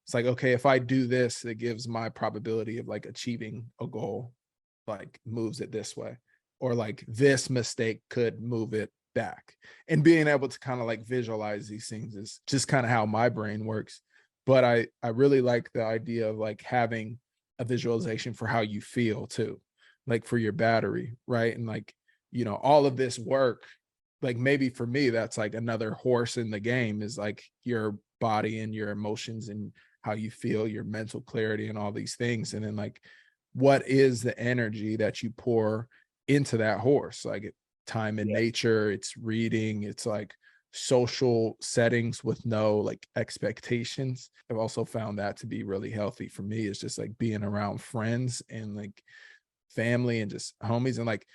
Speaker 1: It's like, okay, if I do this, it gives my probability of like achieving a goal, like moves it this way, or like this mistake could move it back. And being able to kind of like visualize these things is just kind of how my brain works. But I really like the idea of like having a visualization for how you feel too, like for your battery, right? And like, you know, all of this work, like maybe for me, that's like another horse in the game, is like your body and your emotions and how you feel, your mental clarity and all these things. And then like, what is the energy that you pour into that horse? Like time in nature, it's reading, it's like social settings with no like expectations. I've also found that to be really healthy for me. It's just like being around friends and like family and just homies, and like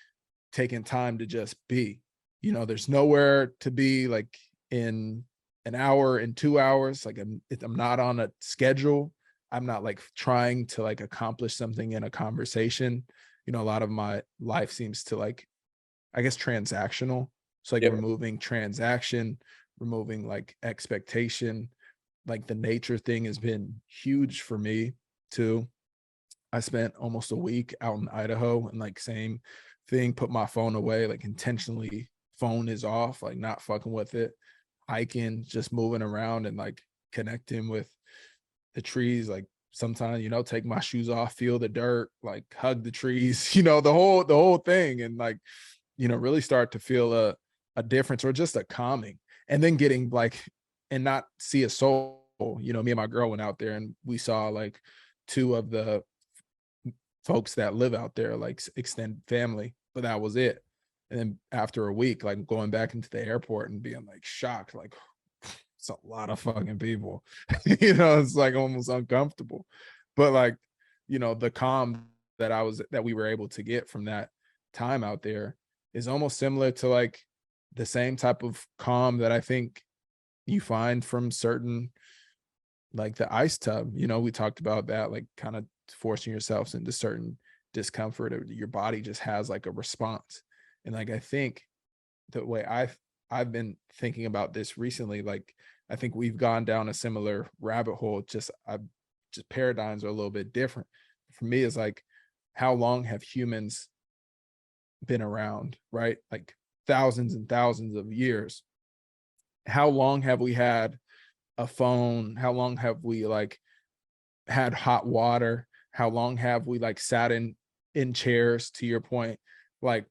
Speaker 1: taking time to just be. You know, there's nowhere to be like in an hour, in 2 hours. Like I'm not on a schedule. I'm not like trying to like accomplish something in a conversation. You know, a lot of my life seems to like, I guess, transactional. So like
Speaker 2: Yep.
Speaker 1: removing transaction, removing like expectation, like the nature thing has been huge for me too. I spent almost a week out in Idaho, and like same thing, put my phone away, like intentionally phone is off, like not fucking with it, hiking, just moving around and like connecting with the trees. Like sometimes, take my shoes off, feel the dirt, like hug the trees, the whole thing. And like, really start to feel a difference or just a calming. And then getting like, and not see a soul. Me and my girl went out there and we saw like two of the folks that live out there, like extended family, but that was it. And then after a week, like going back into the airport and being like shocked, like it's a lot of fucking people. It's like almost uncomfortable. But like, the calm that we were able to get from that time out there is almost similar to like the same type of calm that I think you find from certain, like the ice tub. We talked about that, like kind of forcing yourselves into certain discomfort, or your body just has like a response. And like I think the way I've been thinking about this recently, like I think we've gone down a similar rabbit hole, just paradigms are a little bit different. For me, it's like, how long have humans been around, right? Like thousands and thousands of years. How long have we had a phone? How long have we like had hot water? How long have we like sat in chairs, to your point? Like,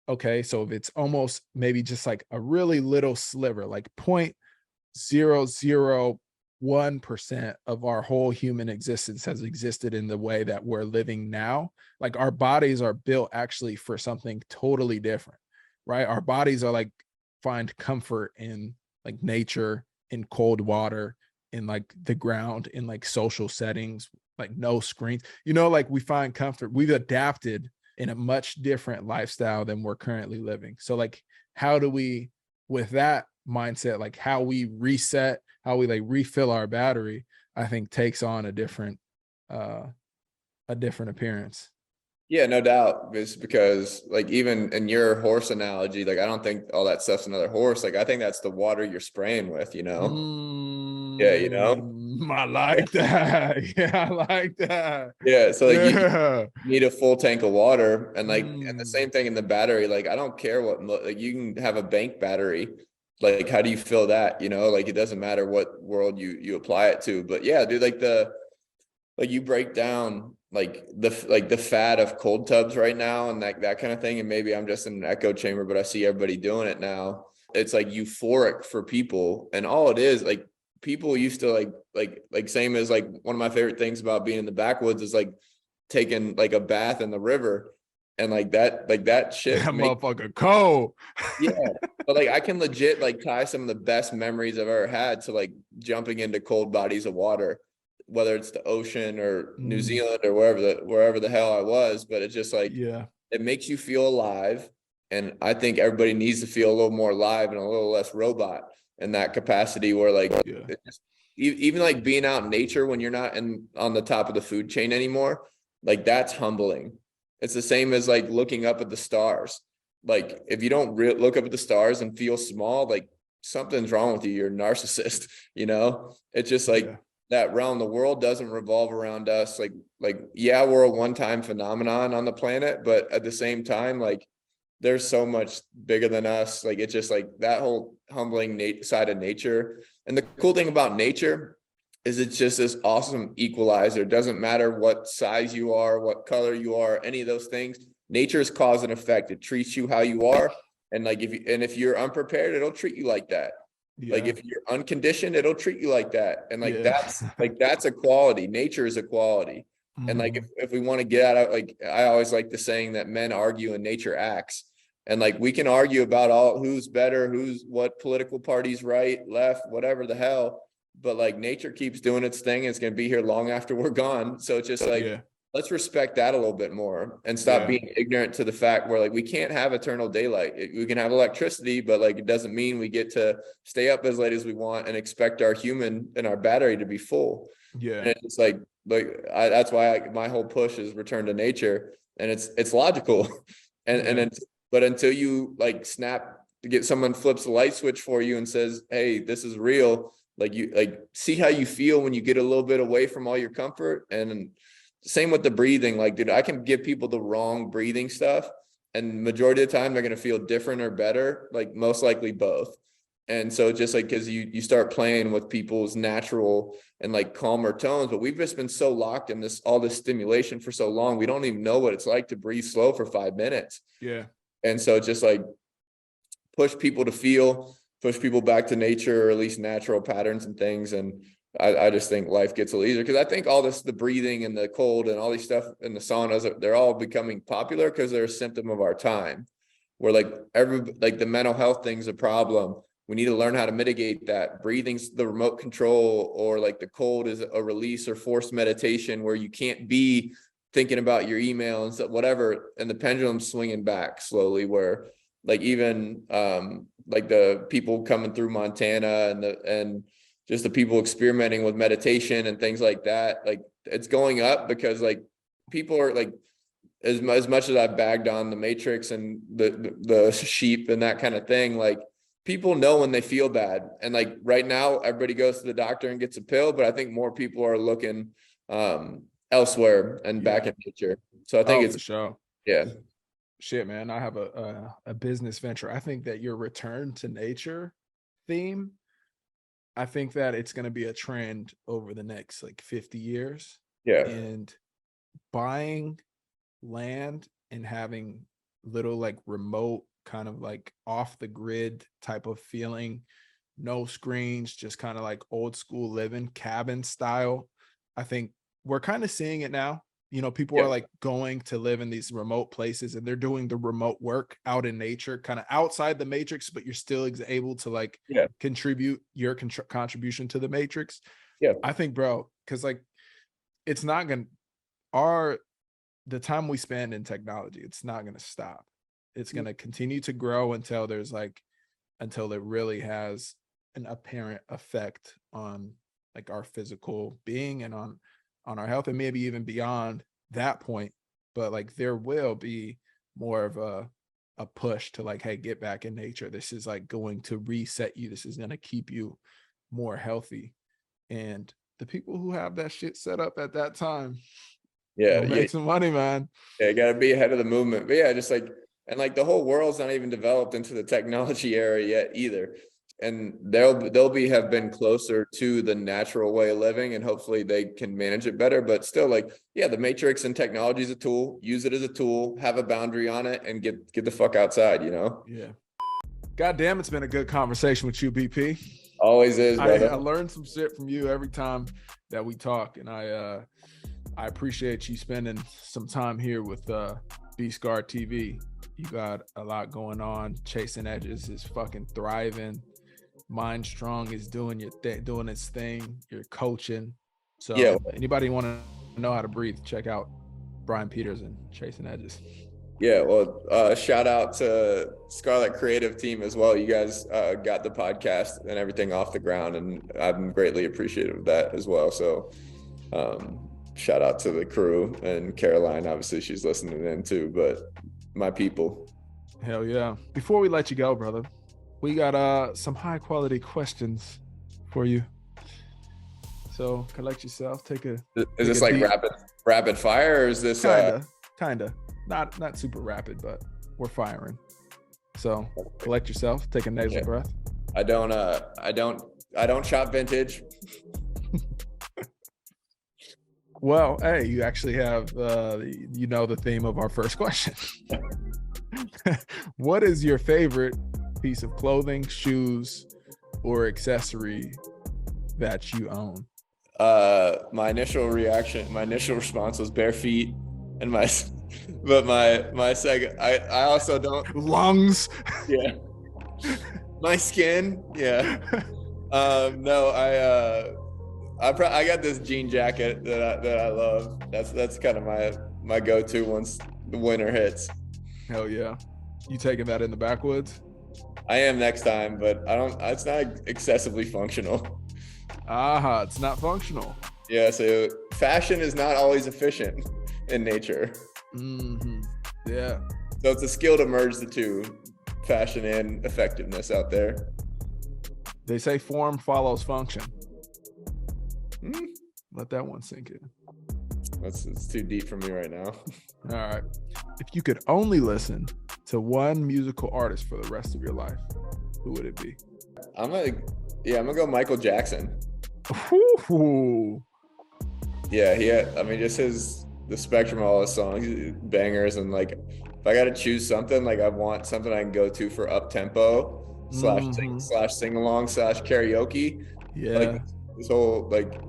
Speaker 1: okay, so if it's almost maybe just like a really little sliver, like 0.001% of our whole human existence has existed in the way that we're living now. Like our bodies are built actually for something totally different, right? Our bodies are like find comfort in like nature, in cold water, in like the ground, in like social settings, like no screens, like we find comfort. We've adapted in a much different lifestyle than we're currently living. So like, how do we, with that mindset, like how we reset, how we like refill our battery, I think takes on a different appearance.
Speaker 2: Yeah, no doubt. It's because like even in your horse analogy, like I don't think all that stuff's another horse. Like I think that's the water you're spraying with, Yeah,
Speaker 1: I like that. Yeah, I like that.
Speaker 2: Yeah, so like you
Speaker 1: Yeah.
Speaker 2: need a full tank of water, and like and the
Speaker 1: Mm.
Speaker 2: same thing in the battery. Like I don't care like you can have a bank battery. Like how do you fill that? Like it doesn't matter what world you apply it to. But yeah, dude, like you break down like the fad of cold tubs right now and that kind of thing. And maybe I'm just in an echo chamber, but I see everybody doing it now. It's like euphoric for people, and all it is, like people used to like same as like one of my favorite things about being in the backwoods is like taking like a bath in the river, and like that shit
Speaker 1: That
Speaker 2: make
Speaker 1: motherfucker cold.
Speaker 2: yeah. But like I can legit like tie some of the best memories I've ever had to like jumping into cold bodies of water, whether it's the ocean or New
Speaker 1: Mm,
Speaker 2: Zealand or wherever the hell I was. But it's just like
Speaker 1: yeah.
Speaker 2: it makes you feel alive. And I think everybody needs to feel a little more alive and a little less robot in that capacity, where like
Speaker 1: Yeah.
Speaker 2: even like being out in nature when you're not on the top of the food chain anymore, like that's humbling. It's the same as like looking up at the stars. Like if you don't look up at the stars and feel small, like something's wrong with you. You're a narcissist, It's just like
Speaker 1: Yeah.
Speaker 2: that realm. The world doesn't revolve around us. Like yeah, we're a one-time phenomenon on the planet, but at the same time, like there's so much bigger than us. Like it's just like that whole humbling side of nature. And the cool thing about nature is it's just this awesome equalizer. It doesn't matter what size you are, what color you are, any of those things. Nature is cause and effect. It treats you how you are. And like if you're unprepared, it'll treat you like that. Like
Speaker 1: Yeah.
Speaker 2: if you're unconditioned, it'll treat you like that. And
Speaker 1: Yeah.
Speaker 2: that's a quality. Nature is a quality. And like
Speaker 1: Mhm.
Speaker 2: if we want to get out of, like I always like the saying that men argue and nature acts. And like we can argue about all who's better, what political party's right, left, whatever the hell. But like nature keeps doing its thing. It's going to be here long after we're gone. So it's just like,
Speaker 1: Yeah.
Speaker 2: let's respect that a little bit more and stop
Speaker 1: Yeah.
Speaker 2: being ignorant to the fact where like we can't have eternal daylight. We can have electricity, but like it doesn't mean we get to stay up as late as we want and expect our human and our battery to be full.
Speaker 1: Yeah.
Speaker 2: And it's like that's why my whole push is return to nature, and it's logical. And
Speaker 1: Yeah.
Speaker 2: it's, but until you like snap to get someone flips a light switch for you and says, hey, this is real, Like you like see how you feel when you get a little bit away from all your comfort. And same with the breathing. Like, dude, I can give people the wrong breathing stuff, and majority of the time they're going to feel different or better, like most likely both. And so just like, cause you start playing with people's natural and like calmer tones, but we've just been so locked in all this stimulation for so long. We don't even know what it's like to breathe slow for 5 minutes.
Speaker 1: Yeah.
Speaker 2: And so just like push people to feel, push people back to nature, or at least natural patterns and things. And I just think life gets a little easier, because I think all this, the breathing and the cold and all these stuff and the saunas, they're all becoming popular because they're a symptom of our time. Where like the mental health thing's a problem. We need to learn how to mitigate that. Breathing's the remote control, or like the cold is a release or forced meditation where you can't be thinking about your email and stuff, whatever. And the pendulum's swinging back slowly, where like even like the people coming through Montana and just the people experimenting with meditation and things like that, like it's going up because like people are like, as much as I bagged on the Matrix and the sheep and that kind of thing, like people know when they feel bad. And like right now, everybody goes to the doctor and gets a pill, but I think more people are looking elsewhere and back in nature. So I think it's
Speaker 1: for sure.
Speaker 2: Yeah.
Speaker 1: Shit, man. I have a business venture. I think that your return to nature theme, I think that it's going to be a trend over the next like 50 years.
Speaker 2: Yeah.
Speaker 1: And buying land and having little like remote kind of like off the grid type of feeling, no screens, just kind of like old school living, cabin style. I think we're kind of seeing it now. You know, people are like going to live in these remote places, and they're doing the remote work out in nature, kind of outside the matrix, but you're still able to like contribute your contribution to the matrix.
Speaker 2: Yeah.
Speaker 1: I think, bro, because like it's not going to, the time we spend in technology, it's not going to stop. It's going to continue to grow until it really has an apparent effect on like our physical being and on our health, and maybe even beyond that point. But like there will be more of a push to like, hey, get back in nature. This is like going to reset you. This is going to keep you more healthy. And the people who have that shit set up at that time, make some money, man.
Speaker 2: Yeah, got to be ahead of the movement. But yeah, just like, and like the whole world's not even developed into the technology era yet either. And they'll have been closer to the natural way of living, and hopefully they can manage it better. But still, like, yeah, the matrix and technology is a tool. Use it as a tool, have a boundary on it, and get the fuck outside, you know?
Speaker 1: Yeah. God damn, it's been a good conversation with you, BP.
Speaker 2: Always is, brother.
Speaker 1: I learned some shit from you every time that we talk, and I appreciate you spending some time here with B-Scar TV. You got a lot going on. Chasing Edges is fucking thriving. Mind Strong is doing doing its thing. You're coaching. So yeah, anybody want to know how to breathe, check out Brian Peters and Chasing Edges.
Speaker 2: Yeah, well, shout out to Scarlett Creative Team as well. You guys got the podcast and everything off the ground, and I'm greatly appreciative of that as well. So shout out to the crew, and Caroline, obviously she's listening in too, but my people.
Speaker 1: Hell yeah. Before we let you go, brother, we got some high quality questions for you. So collect yourself,
Speaker 2: is this like rapid fire, or is this
Speaker 1: kinda not super rapid, but we're firing. So collect yourself, take a nasal breath.
Speaker 2: I don't shop vintage.
Speaker 1: Well, hey, you actually have the theme of our first question. What is your favorite piece of clothing, shoes, or accessory that you own?
Speaker 2: My initial response was bare feet, and my second, I also don't
Speaker 1: lungs.
Speaker 2: Yeah. My skin. Yeah. No, I got this jean jacket that I love. That's kind of my go-to once the winter hits.
Speaker 1: Hell yeah. You taking that in the backwoods?
Speaker 2: I am next time, but it's not excessively functional.
Speaker 1: It's not functional.
Speaker 2: Yeah, so fashion is not always efficient in nature.
Speaker 1: Mm-hmm. Yeah.
Speaker 2: So it's a skill to merge the two, fashion and effectiveness out there.
Speaker 1: They say form follows function.
Speaker 2: Hmm.
Speaker 1: Let that one sink in.
Speaker 2: It's too deep for me right now.
Speaker 1: All right. If you could only listen to one musical artist for the rest of your life, who would it be?
Speaker 2: I'm gonna go Michael Jackson.
Speaker 1: Ooh.
Speaker 2: Yeah, I mean, just the spectrum of all his songs, bangers, and like, if I got to choose something, like I want something I can go to for up tempo / sing along / karaoke.
Speaker 1: Yeah.
Speaker 2: Like this whole like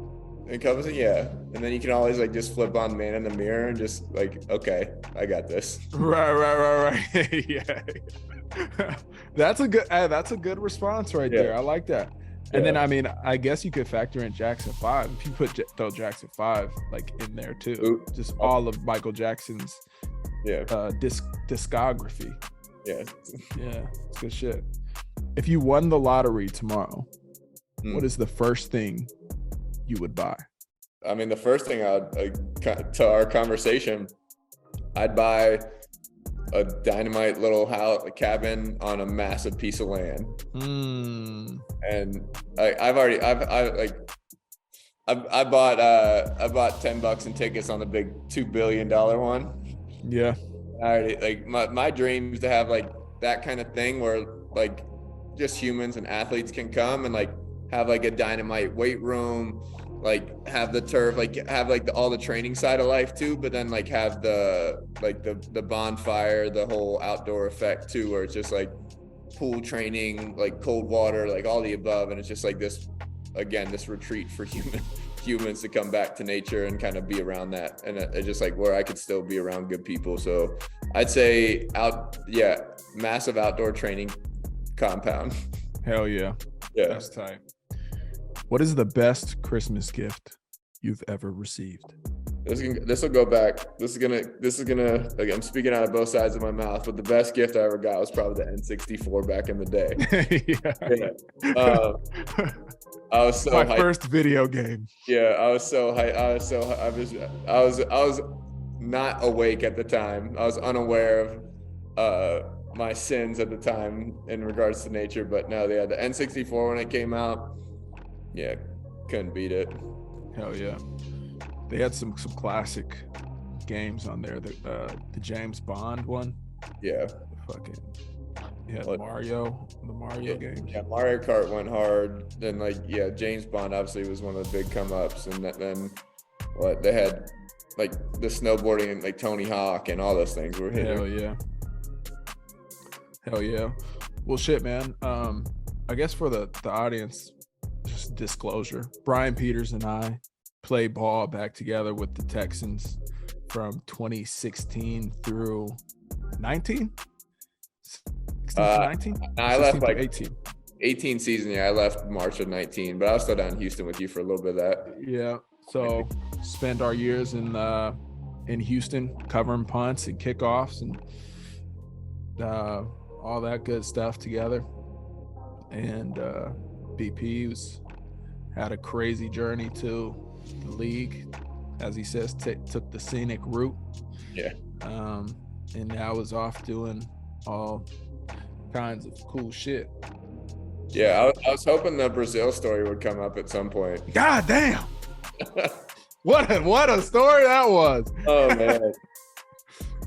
Speaker 2: encompassing, yeah. And then you can always like just flip on Man in the Mirror and just like, okay, I got this.
Speaker 1: Right. Yeah. That's a good response right there. I like that. And then, I mean, I guess you could factor in Jackson 5 if you throw Jackson 5 like in there too. Just all of Michael Jackson's discography. Yeah, it's good shit. If you won the lottery tomorrow, what is the first thing you would buy?
Speaker 2: I mean, the first thing to our conversation, I'd buy a dynamite little house, a cabin on a massive piece of land. And I bought $10 in tickets on the big $2 billion one.
Speaker 1: Yeah.
Speaker 2: I already, like, my dream is to have like that kind of thing where like just humans and athletes can come and like have like a dynamite weight room, like have the turf, like have like all the training side of life too, but then like have the bonfire, the whole outdoor effect too, where it's just like pool training, like cold water, like all the above. And it's just like this retreat for humans to come back to nature and kind of be around that. And it's just like where I could still be around good people. So I'd say massive outdoor training compound.
Speaker 1: Hell yeah.
Speaker 2: Yeah.
Speaker 1: That's tight. What is the best Christmas gift you've ever received?
Speaker 2: This will go back. This is gonna. Like, I'm speaking out of both sides of my mouth, but the best gift I ever got was probably the N64 back in the day. I was so hyped.
Speaker 1: First video game.
Speaker 2: Yeah, I was so hyped. I was not awake at the time. I was unaware of my sins at the time in regards to nature. But no, they had the N64 when it came out. Yeah, couldn't beat it.
Speaker 1: Hell yeah. They had some classic games on there. The James Bond one.
Speaker 2: Yeah.
Speaker 1: The Mario games. Yeah,
Speaker 2: Mario Kart went hard. Then James Bond obviously was one of the big come ups, and then they had like the snowboarding and like Tony Hawk and all those things were hitting.
Speaker 1: Hell yeah. Well, shit, man. I guess for the audience, just disclosure. Brian Peters and I play ball back together with the Texans from 2016 through 19. 19?
Speaker 2: I left like
Speaker 1: 18
Speaker 2: season. Yeah, I left March of 19, but I was still down in Houston with you for a little bit of that.
Speaker 1: Yeah. So spent our years in Houston covering punts and kickoffs and all that good stuff together. And BP had a crazy journey to the league, as he says, took the scenic route.
Speaker 2: Yeah.
Speaker 1: And now is off doing all kinds of cool shit.
Speaker 2: Yeah, I was hoping the Brazil story would come up at some point.
Speaker 1: God damn. What a story that was.
Speaker 2: Oh man.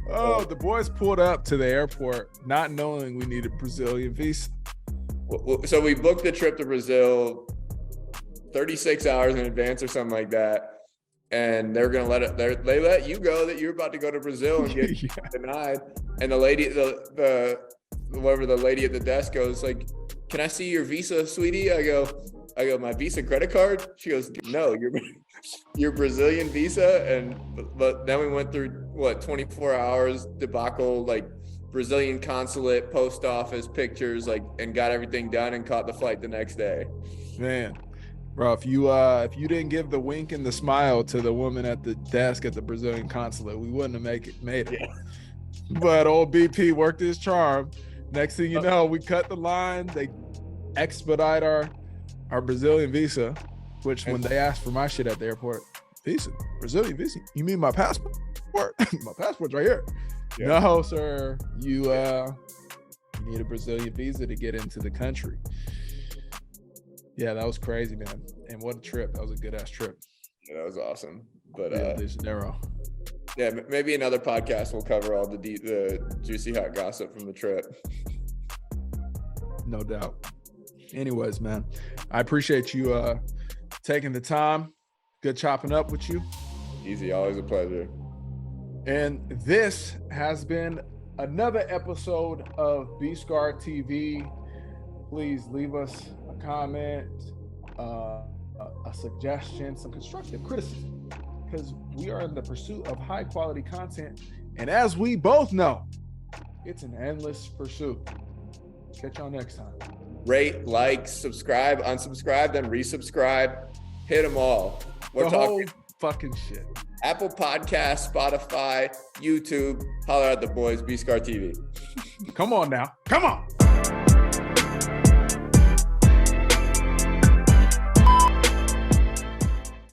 Speaker 1: The boys pulled up to the airport not knowing we needed Brazilian visa.
Speaker 2: So we booked the trip to Brazil 36 hours in advance or something like that. And they're going to they let you go that you're about to go to Brazil and get denied. And the lady, the lady at the desk goes like, "Can I see your visa, sweetie?" I go, "My Visa credit card?" She goes, "No, your Brazilian visa." But then we went through 24 hours debacle, like Brazilian consulate, post office, pictures, like, and got everything done and caught the flight the next day.
Speaker 1: Man, bro, if you didn't give the wink and the smile to the woman at the desk at the Brazilian consulate, we wouldn't have made it. Yeah. But old BP worked his charm. Next thing you know, we cut the line. They expedite our Brazilian visa, which when they asked for my shit at the airport, Brazilian visa? You mean my passport? My passport's right here. Yeah. No, sir. You need a Brazilian visa to get into the country. Yeah, that was crazy, man. And what a trip. That was a good ass trip.
Speaker 2: Yeah, that was awesome. But
Speaker 1: Rio de Janeiro.
Speaker 2: yeah, maybe another podcast will cover all the juicy hot gossip from the trip.
Speaker 1: No doubt. Anyways, man, I appreciate you taking the time. Good chopping up with you.
Speaker 2: Easy, always a pleasure.
Speaker 1: And this has been another episode of B-Scar TV. Please leave us a comment, a suggestion, some constructive criticism, because we are in the pursuit of high quality content. And as we both know, it's an endless pursuit. Catch y'all next time.
Speaker 2: Rate, like, subscribe, unsubscribe, then resubscribe. Hit them all. We're
Speaker 1: the
Speaker 2: talking
Speaker 1: whole fucking shit.
Speaker 2: Apple Podcasts, Spotify, YouTube. Holler at the boys, B-Scar TV.
Speaker 1: Come on now. Come on.